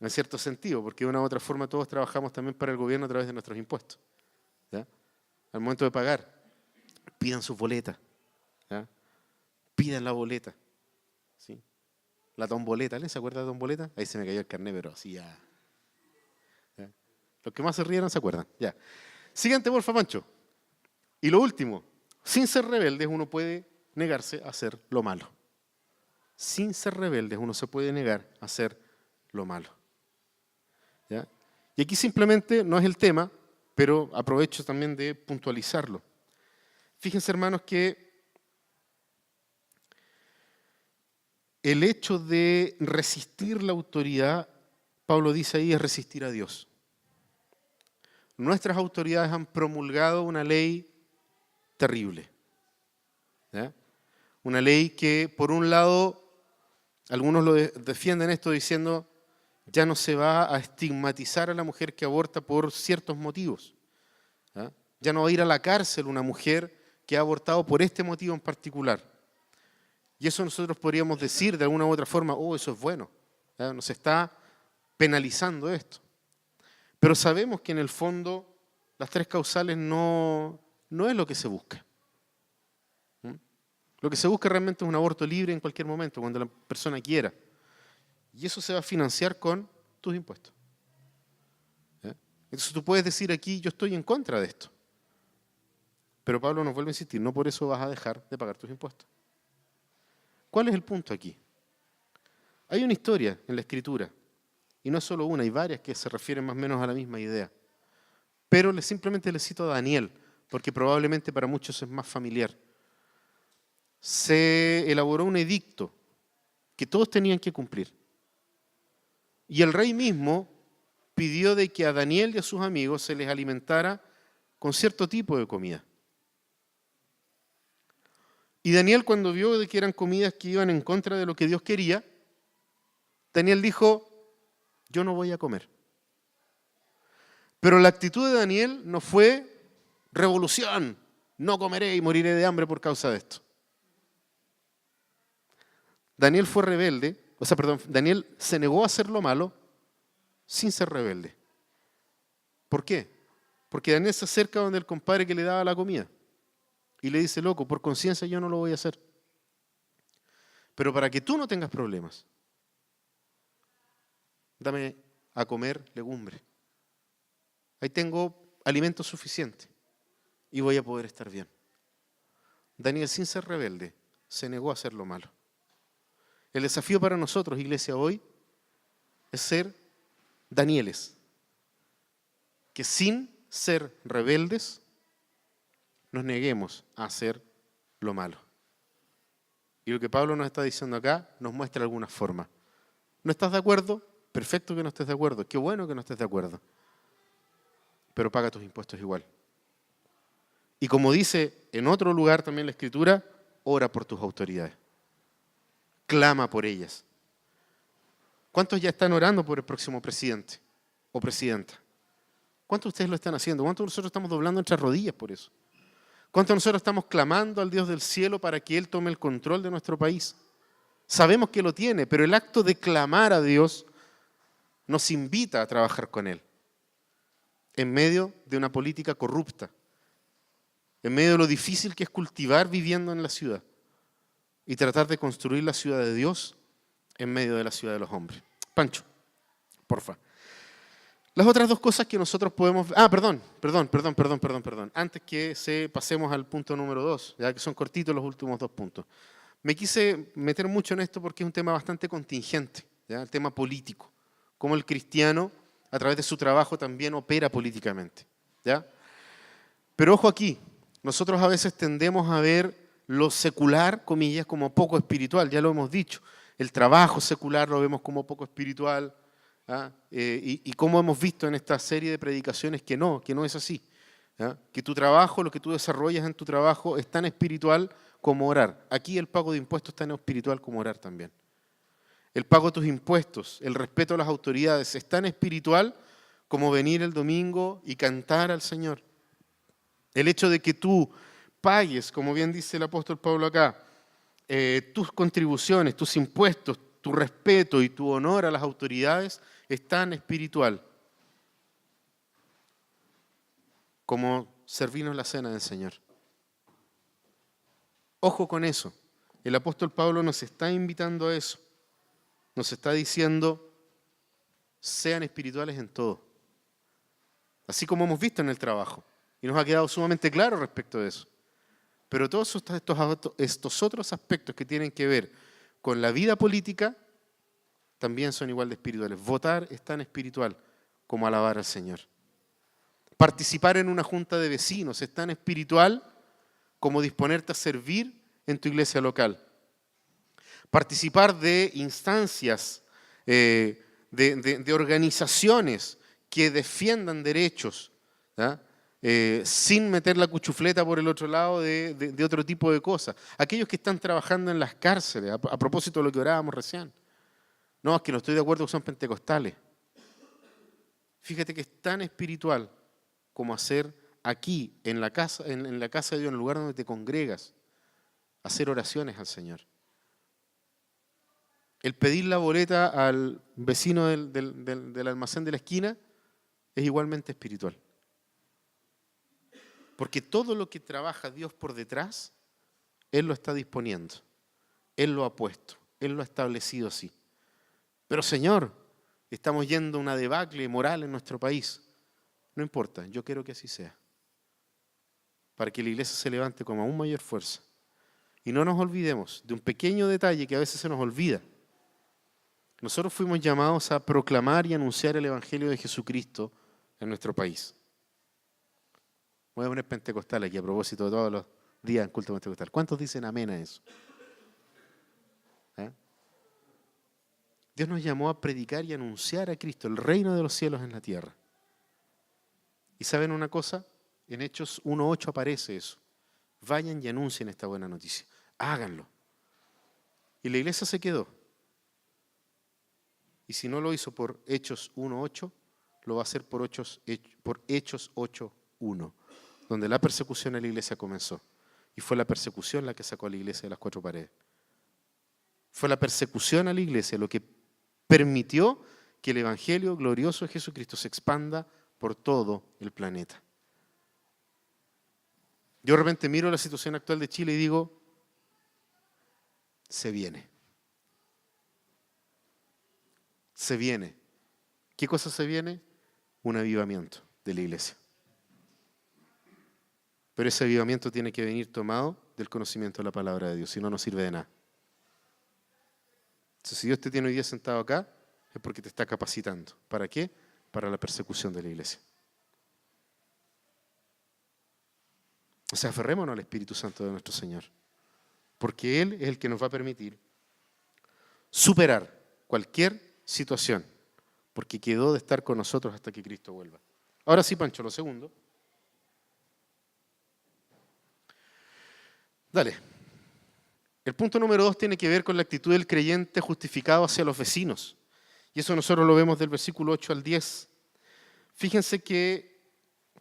En cierto sentido, porque de una u otra forma todos trabajamos también para el gobierno a través de nuestros impuestos. ¿Ya? Al momento de pagar, pidan sus boletas. ¿Ya? Pidan la boleta. ¿Sí? La tomboleta. ¿Alguien se acuerda de la tomboleta? Ahí se me cayó el carnet, pero así ya. ¿Ya? Los que más se rieron se acuerdan. Ya. Siguiente, porfa, Pancho. Y lo último, sin ser rebeldes uno puede negarse a hacer lo malo. Sin ser rebeldes uno se puede negar a hacer lo malo. ¿Ya? Y aquí simplemente no es el tema, pero aprovecho también de puntualizarlo. Fíjense, hermanos, que el hecho de resistir la autoridad, Pablo dice ahí, es resistir a Dios. Nuestras autoridades han promulgado una ley terrible. ¿Ya? Una ley que, por un lado, algunos lo defienden esto diciendo ya no se va a estigmatizar a la mujer que aborta por ciertos motivos. ¿Ya? Ya no va a ir a la cárcel una mujer que ha abortado por este motivo en particular. Y eso nosotros podríamos decir de alguna u otra forma, oh, eso es bueno. ¿Ya? Nos está penalizando esto. Pero sabemos que en el fondo las tres causales no es lo que se busca. Lo que se busca realmente es un aborto libre en cualquier momento, cuando la persona quiera. Y eso se va a financiar con tus impuestos. ¿Ya? Entonces tú puedes decir aquí, yo estoy en contra de esto. Pero Pablo nos vuelve a insistir, no por eso vas a dejar de pagar tus impuestos. ¿Cuál es el punto aquí? Hay una historia en la Escritura, y no es solo una, hay varias que se refieren más o menos a la misma idea. Pero simplemente le cito a Daniel, porque probablemente para muchos es más familiar. Se elaboró un edicto que todos tenían que cumplir. Y el rey mismo pidió de que a Daniel y a sus amigos se les alimentara con cierto tipo de comida. Y Daniel, cuando vio de que eran comidas que iban en contra de lo que Dios quería, Daniel dijo, yo no voy a comer. Pero la actitud de Daniel no fue revolución, no comeré y moriré de hambre por causa de esto. Daniel fue rebelde, Daniel se negó a hacer lo malo sin ser rebelde. ¿Por qué? Porque Daniel se acerca donde el compadre que le daba la comida y le dice, loco, por conciencia yo no lo voy a hacer. Pero para que tú no tengas problemas, dame a comer legumbre. Ahí tengo alimento suficiente y voy a poder estar bien. Daniel, sin ser rebelde, se negó a hacer lo malo. El desafío para nosotros, iglesia, hoy, es ser Danieles, que sin ser rebeldes nos neguemos a hacer lo malo. Y lo que Pablo nos está diciendo acá nos muestra alguna forma. ¿No estás de acuerdo? Perfecto que no estés de acuerdo. Qué bueno que no estés de acuerdo. Pero paga tus impuestos igual. Y como dice en otro lugar también la Escritura, ora por tus autoridades. Clama por ellas. ¿Cuántos ya están orando por el próximo presidente o presidenta? ¿Cuántos de ustedes lo están haciendo? ¿Cuántos de nosotros estamos doblando nuestras rodillas por eso? ¿Cuántos de nosotros estamos clamando al Dios del cielo para que Él tome el control de nuestro país? Sabemos que lo tiene, pero el acto de clamar a Dios nos invita a trabajar con Él. En medio de una política corrupta, en medio de lo difícil que es cultivar viviendo en la ciudad y tratar de construir la ciudad de Dios en medio de la ciudad de los hombres. Pancho, porfa. Las otras dos cosas que nosotros podemos... Perdón. Antes que pasemos al punto número 2, ya que son cortitos los últimos 2 puntos. Me quise meter mucho en esto porque es un tema bastante contingente, ¿ya? El tema político. Cómo el cristiano, a través de su trabajo, también opera políticamente, ¿ya? Pero ojo aquí, nosotros a veces tendemos a ver lo secular, comillas, como poco espiritual, ya lo hemos dicho. El trabajo secular lo vemos como poco espiritual, ¿ah? Y como hemos visto en esta serie de predicaciones que no es así. ¿Ah? Que tu trabajo, lo que tú desarrollas en tu trabajo es tan espiritual como orar. Aquí el pago de impuestos es tan espiritual como orar también. El pago de tus impuestos, el respeto a las autoridades es tan espiritual como venir el domingo y cantar al Señor. El hecho de que tú pagues, como bien dice el apóstol Pablo acá, tus contribuciones, tus impuestos, tu respeto y tu honor a las autoridades es tan espiritual como servirnos la cena del Señor. Ojo con eso. El apóstol Pablo nos está invitando a eso. Nos está diciendo, sean espirituales en todo. Así como hemos visto en el trabajo. Y nos ha quedado sumamente claro respecto de eso. Pero todos estos otros aspectos que tienen que ver con la vida política también son igual de espirituales. Votar es tan espiritual como alabar al Señor. Participar en una junta de vecinos es tan espiritual como disponerte a servir en tu iglesia local. Participar de instancias, de organizaciones que defiendan derechos, ¿ya? Sin meter la cuchufleta por el otro lado de otro tipo de cosas. Aquellos que están trabajando en las cárceles, a propósito de lo que orábamos recién. No, es que no estoy de acuerdo que son pentecostales. Fíjate que es tan espiritual como hacer aquí, en la casa de Dios, en el lugar donde te congregas, hacer oraciones al Señor. El pedir la boleta al vecino del almacén de la esquina es igualmente espiritual. Porque todo lo que trabaja Dios por detrás, Él lo está disponiendo. Él lo ha puesto. Él lo ha establecido así. Pero Señor, estamos yendo a una debacle moral en nuestro país. No importa, yo quiero que así sea. Para que la iglesia se levante con aún mayor fuerza. Y no nos olvidemos de un pequeño detalle que a veces se nos olvida. Nosotros fuimos llamados a proclamar y anunciar el Evangelio de Jesucristo en nuestro país. Voy a poner pentecostal aquí a propósito de todos los días en culto pentecostal. ¿Cuántos dicen amén a eso? ¿Eh? Dios nos llamó a predicar y anunciar a Cristo, el reino de los cielos en la tierra. ¿Y saben una cosa? En Hechos 1:8 aparece eso. Vayan y anuncien esta buena noticia. Háganlo. Y la iglesia se quedó. Y si no lo hizo por Hechos 1:8, lo va a hacer por Hechos 8:1, donde la persecución a la iglesia comenzó. Y fue la persecución la que sacó a la iglesia de las cuatro paredes. Fue la persecución a la iglesia lo que permitió que el evangelio glorioso de Jesucristo se expanda por todo el planeta. Yo de repente miro la situación actual de Chile y digo, se viene. Se viene. ¿Qué cosa se viene? Un avivamiento de la iglesia. Pero ese avivamiento tiene que venir tomado del conocimiento de la palabra de Dios, si no, no sirve de nada. Entonces, si Dios te tiene hoy día sentado acá, es porque te está capacitando. ¿Para qué? Para la persecución de la iglesia. O sea, aferrémonos al Espíritu Santo de nuestro Señor, porque Él es el que nos va a permitir superar cualquier situación, porque quedó de estar con nosotros hasta que Cristo vuelva. Ahora sí, Pancho, lo segundo. Dale. El punto número 2 tiene que ver con la actitud del creyente justificado hacia los vecinos. Y eso nosotros lo vemos del versículo 8 al 10. Fíjense que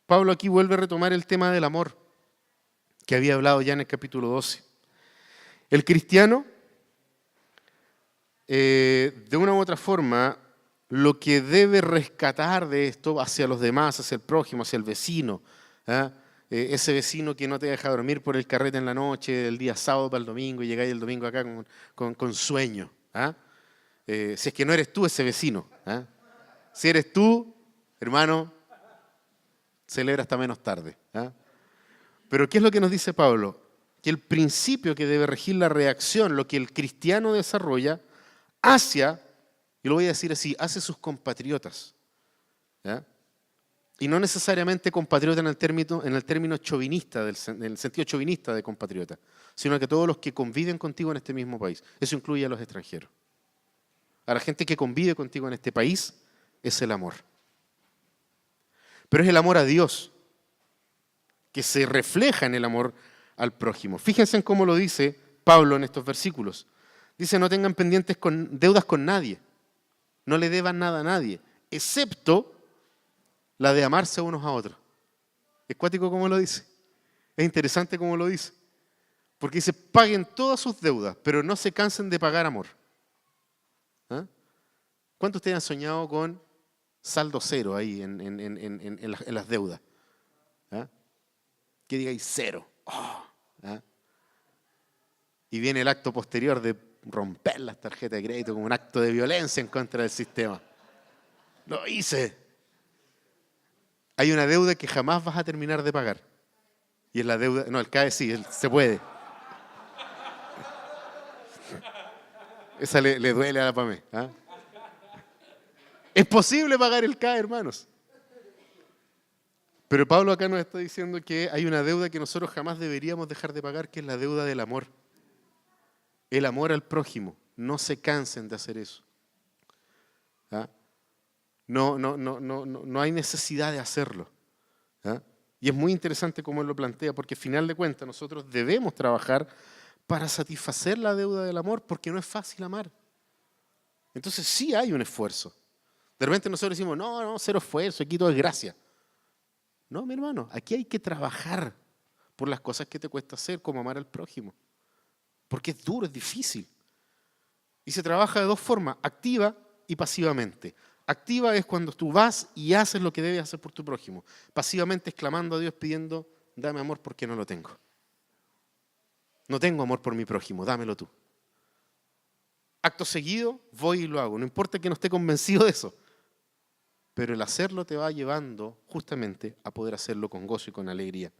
Pablo aquí vuelve a retomar el tema del amor, que había hablado ya en el capítulo 12. El cristiano, de una u otra forma, lo que debe rescatar de esto hacia los demás, hacia el prójimo, hacia el vecino, ese vecino que no te deja dormir por el carrete en la noche, el día sábado para el domingo, y llegáis el domingo acá con sueño. Si es que no eres tú ese vecino. Si eres tú, hermano, celebra hasta menos tarde. Pero ¿qué es lo que nos dice Pablo? Que el principio que debe regir la reacción, lo que el cristiano desarrolla hacia, y lo voy a decir así, hacia sus compatriotas. Y no necesariamente compatriota en el término chauvinista, en el sentido chauvinista de compatriota, sino que todos los que conviven contigo en este mismo país. Eso incluye a los extranjeros. A la gente que convive contigo en este país es el amor. Pero es el amor a Dios que se refleja en el amor al prójimo. Fíjense en cómo lo dice Pablo en estos versículos. Dice, no tengan pendientes deudas con nadie. No le deban nada a nadie, excepto la de amarse unos a otros. Es cuático como lo dice. Es interesante como lo dice. Porque dice, paguen todas sus deudas, pero no se cansen de pagar amor. ¿Cuántos de ustedes han soñado con saldo cero ahí en las deudas? Que digáis cero. Y viene el acto posterior de romper las tarjetas de crédito como un acto de violencia en contra del sistema. Lo hice. Hay una deuda que jamás vas a terminar de pagar. Y es la deuda... No, el CAE sí, se puede. Esa le duele a la PAME. Es posible pagar el CAE, hermanos. Pero Pablo acá nos está diciendo que hay una deuda que nosotros jamás deberíamos dejar de pagar, que es la deuda del amor. El amor al prójimo. No se cansen de hacer eso. No hay necesidad de hacerlo. Y es muy interesante cómo él lo plantea, porque al final de cuentas nosotros debemos trabajar para satisfacer la deuda del amor, porque no es fácil amar. Entonces sí hay un esfuerzo. De repente nosotros decimos, no, cero esfuerzo, aquí todo es gracia. No, mi hermano, aquí hay que trabajar por las cosas que te cuesta hacer, como amar al prójimo. Porque es duro, es difícil. Y se trabaja de dos formas, activa y pasivamente. Activa es cuando tú vas y haces lo que debes hacer por tu prójimo. Pasivamente es clamando a Dios pidiendo, dame amor porque no lo tengo. No tengo amor por mi prójimo, dámelo tú. Acto seguido, voy y lo hago. No importa que no esté convencido de eso. Pero el hacerlo te va llevando justamente a poder hacerlo con gozo y con alegría.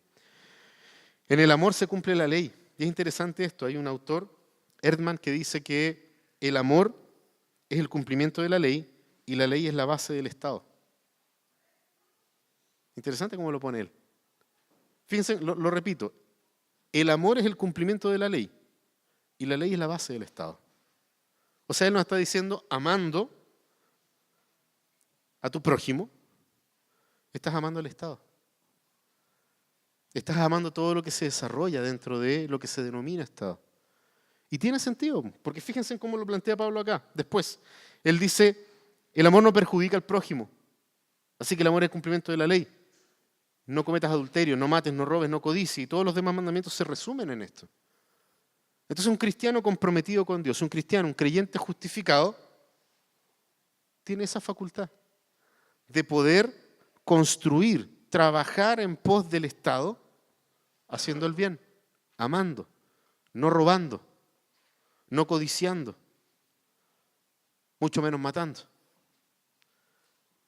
En el amor se cumple la ley. Y es interesante esto. Hay un autor, Erdmann, que dice que el amor es el cumplimiento de la ley y la ley es la base del Estado. Interesante cómo lo pone él. Fíjense, lo repito. El amor es el cumplimiento de la ley y la ley es la base del Estado. O sea, él nos está diciendo, amando a tu prójimo, estás amando al Estado. Estás amando todo lo que se desarrolla dentro de lo que se denomina Estado. Y tiene sentido, porque fíjense en cómo lo plantea Pablo acá. Después, él dice, el amor no perjudica al prójimo. Así que el amor es el cumplimiento de la ley. No cometas adulterio, no mates, no robes, no codicies, y todos los demás mandamientos se resumen en esto. Entonces un cristiano comprometido con Dios, un cristiano, un creyente justificado, tiene esa facultad de poder construir, trabajar en pos del Estado, haciendo el bien, amando, no robando, no codiciando, mucho menos matando.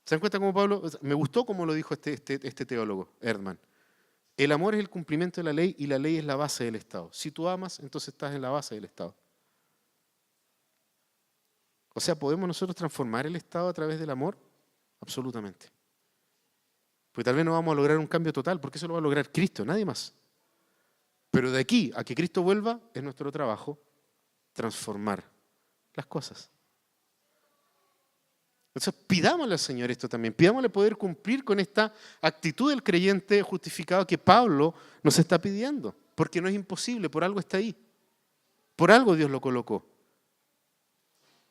¿Se dan cuenta cómo Pablo? Me gustó cómo lo dijo este teólogo, Erdmann. El amor es el cumplimiento de la ley y la ley es la base del Estado. Si tú amas, entonces estás en la base del Estado. O sea, ¿podemos nosotros transformar el Estado a través del amor? Absolutamente. Porque tal vez no vamos a lograr un cambio total, porque eso lo va a lograr Cristo, nadie más. Pero de aquí a que Cristo vuelva, es nuestro trabajo transformar las cosas. Entonces pidámosle al Señor esto también, pidámosle poder cumplir con esta actitud del creyente justificado que Pablo nos está pidiendo, porque no es imposible, por algo está ahí, por algo Dios lo colocó.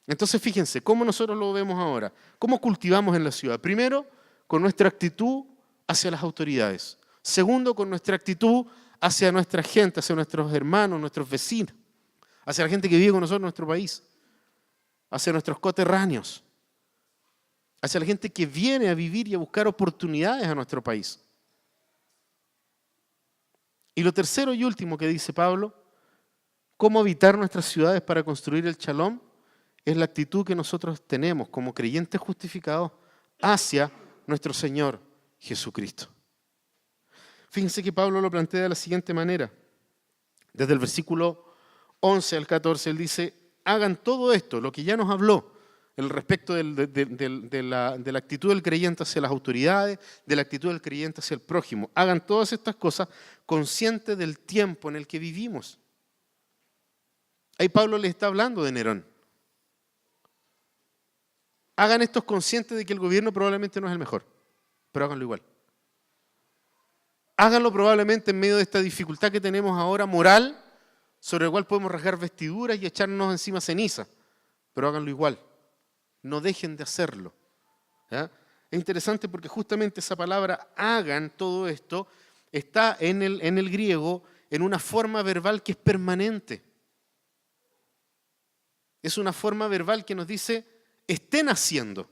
Entonces fíjense, ¿cómo nosotros lo vemos ahora? ¿Cómo cultivamos en la ciudad? Primero, con nuestra actitud hacia las autoridades. Segundo, con nuestra actitud hacia nuestra gente, hacia nuestros hermanos, nuestros vecinos, hacia la gente que vive con nosotros en nuestro país, hacia nuestros coterráneos, hacia la gente que viene a vivir y a buscar oportunidades a nuestro país. Y lo tercero y último que dice Pablo, cómo habitar nuestras ciudades para construir el shalom, es la actitud que nosotros tenemos como creyentes justificados hacia nuestro Señor Jesucristo. Fíjense que Pablo lo plantea de la siguiente manera. Desde el versículo 11 al 14, él dice, hagan todo esto, lo que ya nos habló, el respecto de la actitud del creyente hacia las autoridades, de la actitud del creyente hacia el prójimo. Hagan todas estas cosas conscientes del tiempo en el que vivimos. Ahí Pablo le está hablando de Nerón. Hagan estos conscientes de que el gobierno probablemente no es el mejor, pero háganlo igual. Háganlo probablemente en medio de esta dificultad que tenemos ahora moral, sobre la cual podemos rasgar vestiduras y echarnos encima ceniza, pero háganlo igual. No dejen de hacerlo. ¿Ya? Es interesante porque justamente esa palabra hagan todo esto está en el griego en una forma verbal que es permanente. Es una forma verbal que nos dice estén haciendo.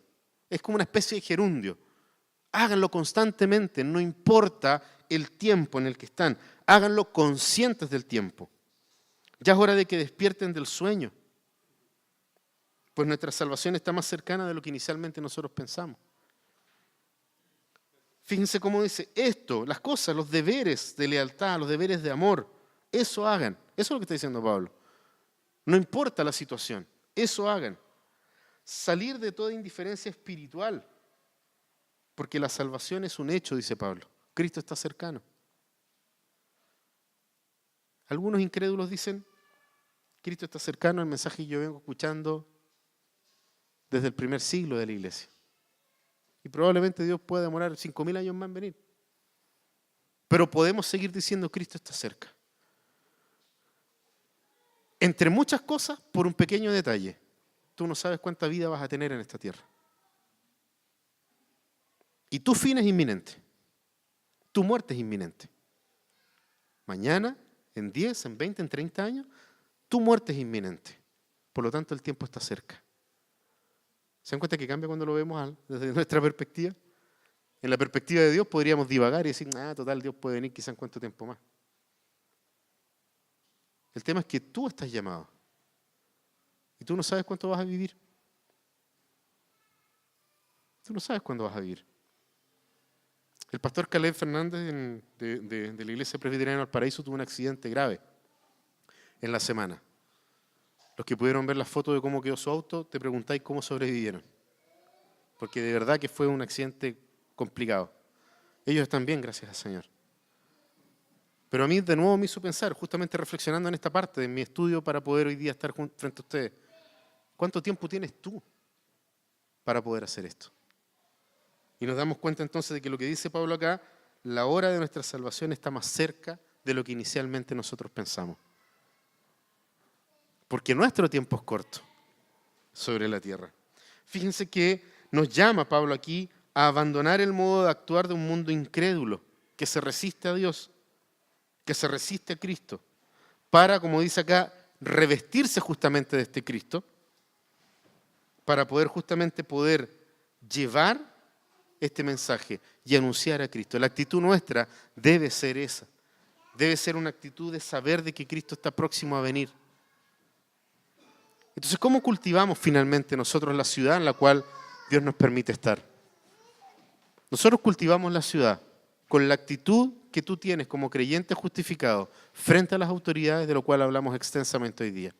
Es como una especie de gerundio. Háganlo constantemente, no importa el tiempo en el que están. Háganlo conscientes del tiempo. Ya es hora de que despierten del sueño. Pues nuestra salvación está más cercana de lo que inicialmente nosotros pensamos. Fíjense cómo dice esto, las cosas, los deberes de lealtad, los deberes de amor, eso hagan. Eso es lo que está diciendo Pablo. No importa la situación, eso hagan. Salir de toda indiferencia espiritual, porque la salvación es un hecho, dice Pablo. Cristo está cercano. Algunos incrédulos dicen, Cristo está cercano, el mensaje que yo vengo escuchando desde el primer siglo de la iglesia. Y probablemente Dios pueda demorar 5.000 años más en venir. Pero podemos seguir diciendo Cristo está cerca. Entre muchas cosas, por un pequeño detalle. Tú no sabes cuánta vida vas a tener en esta tierra. Y tu fin es inminente. Tu muerte es inminente. Mañana, en 10, en 20, en 30 años, tu muerte es inminente. Por lo tanto, el tiempo está cerca. ¿Se dan cuenta que cambia cuando lo vemos desde nuestra perspectiva? En la perspectiva de Dios podríamos divagar y decir, total, Dios puede venir quizás en cuánto tiempo más. El tema es que tú estás llamado. Y tú no sabes cuánto vas a vivir. Tú no sabes cuándo vas a vivir. El pastor Caleb Fernández de la Iglesia Presbiteriana del Paraíso tuvo un accidente grave en la semana. Los que pudieron ver las fotos de cómo quedó su auto, te preguntáis cómo sobrevivieron. Porque de verdad que fue un accidente complicado. Ellos están bien, gracias al Señor. Pero a mí de nuevo me hizo pensar, justamente reflexionando en esta parte de mi estudio para poder hoy día estar frente a ustedes. ¿Cuánto tiempo tienes tú para poder hacer esto? Y nos damos cuenta entonces de que lo que dice Pablo acá, la hora de nuestra salvación está más cerca de lo que inicialmente nosotros pensamos. Porque nuestro tiempo es corto sobre la tierra. Fíjense que nos llama Pablo aquí a abandonar el modo de actuar de un mundo incrédulo, que se resiste a Dios, que se resiste a Cristo, para, como dice acá, revestirse justamente de este Cristo, para poder justamente llevar este mensaje y anunciar a Cristo. La actitud nuestra debe ser esa. Debe ser una actitud de saber de que Cristo está próximo a venir. Entonces, ¿cómo cultivamos finalmente nosotros la ciudad en la cual Dios nos permite estar? Nosotros cultivamos la ciudad con la actitud que tú tienes como creyente justificado frente a las autoridades, de lo cual hablamos extensamente hoy día.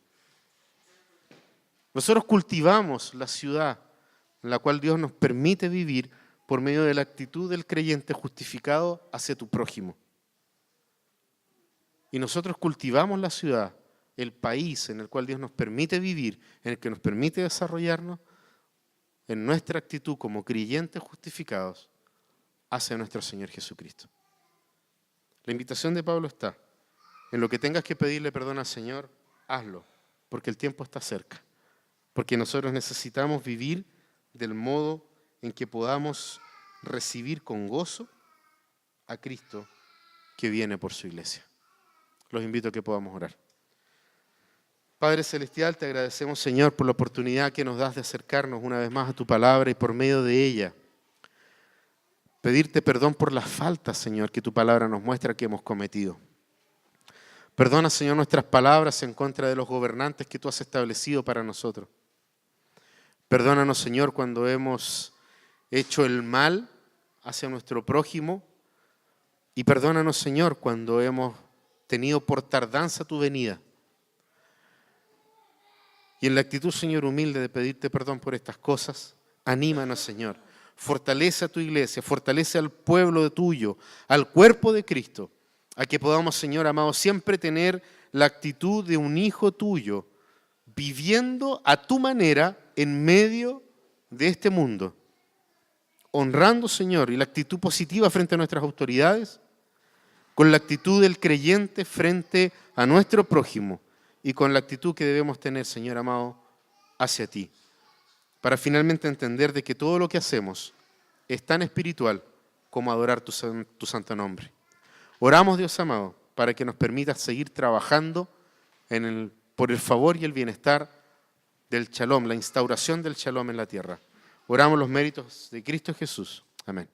Nosotros cultivamos la ciudad en la cual Dios nos permite vivir por medio de la actitud del creyente justificado hacia tu prójimo. Y nosotros cultivamos la ciudad, el país en el cual Dios nos permite vivir, en el que nos permite desarrollarnos, en nuestra actitud como creyentes justificados hacia nuestro Señor Jesucristo. La invitación de Pablo está, en lo que tengas que pedirle perdón al Señor, hazlo, porque el tiempo está cerca, porque nosotros necesitamos vivir del modo en que podamos recibir con gozo a Cristo que viene por su iglesia. Los invito a que podamos orar. Padre Celestial, te agradecemos, Señor, por la oportunidad que nos das de acercarnos una vez más a tu palabra y por medio de ella pedirte perdón por las faltas, Señor, que tu palabra nos muestra que hemos cometido. Perdona, Señor, nuestras palabras en contra de los gobernantes que tú has establecido para nosotros. Perdónanos, Señor, cuando hemos hecho el mal hacia nuestro prójimo y perdónanos, Señor, cuando hemos tenido por tardanza tu venida. Y en la actitud, Señor, humilde de pedirte perdón por estas cosas, anímanos, Señor. Fortalece a tu iglesia, fortalece al pueblo tuyo, al cuerpo de Cristo, a que podamos, Señor amado, siempre tener la actitud de un hijo tuyo, viviendo a tu manera en medio de este mundo, honrando, Señor, y la actitud positiva frente a nuestras autoridades, con la actitud del creyente frente a nuestro prójimo y con la actitud que debemos tener, Señor amado, hacia ti, para finalmente entender de que todo lo que hacemos es tan espiritual como adorar tu santo nombre. Oramos, Dios amado, para que nos permitas seguir trabajando por el favor y el bienestar del shalom, la instauración del shalom en la tierra. Oramos los méritos de Cristo Jesús. Amén.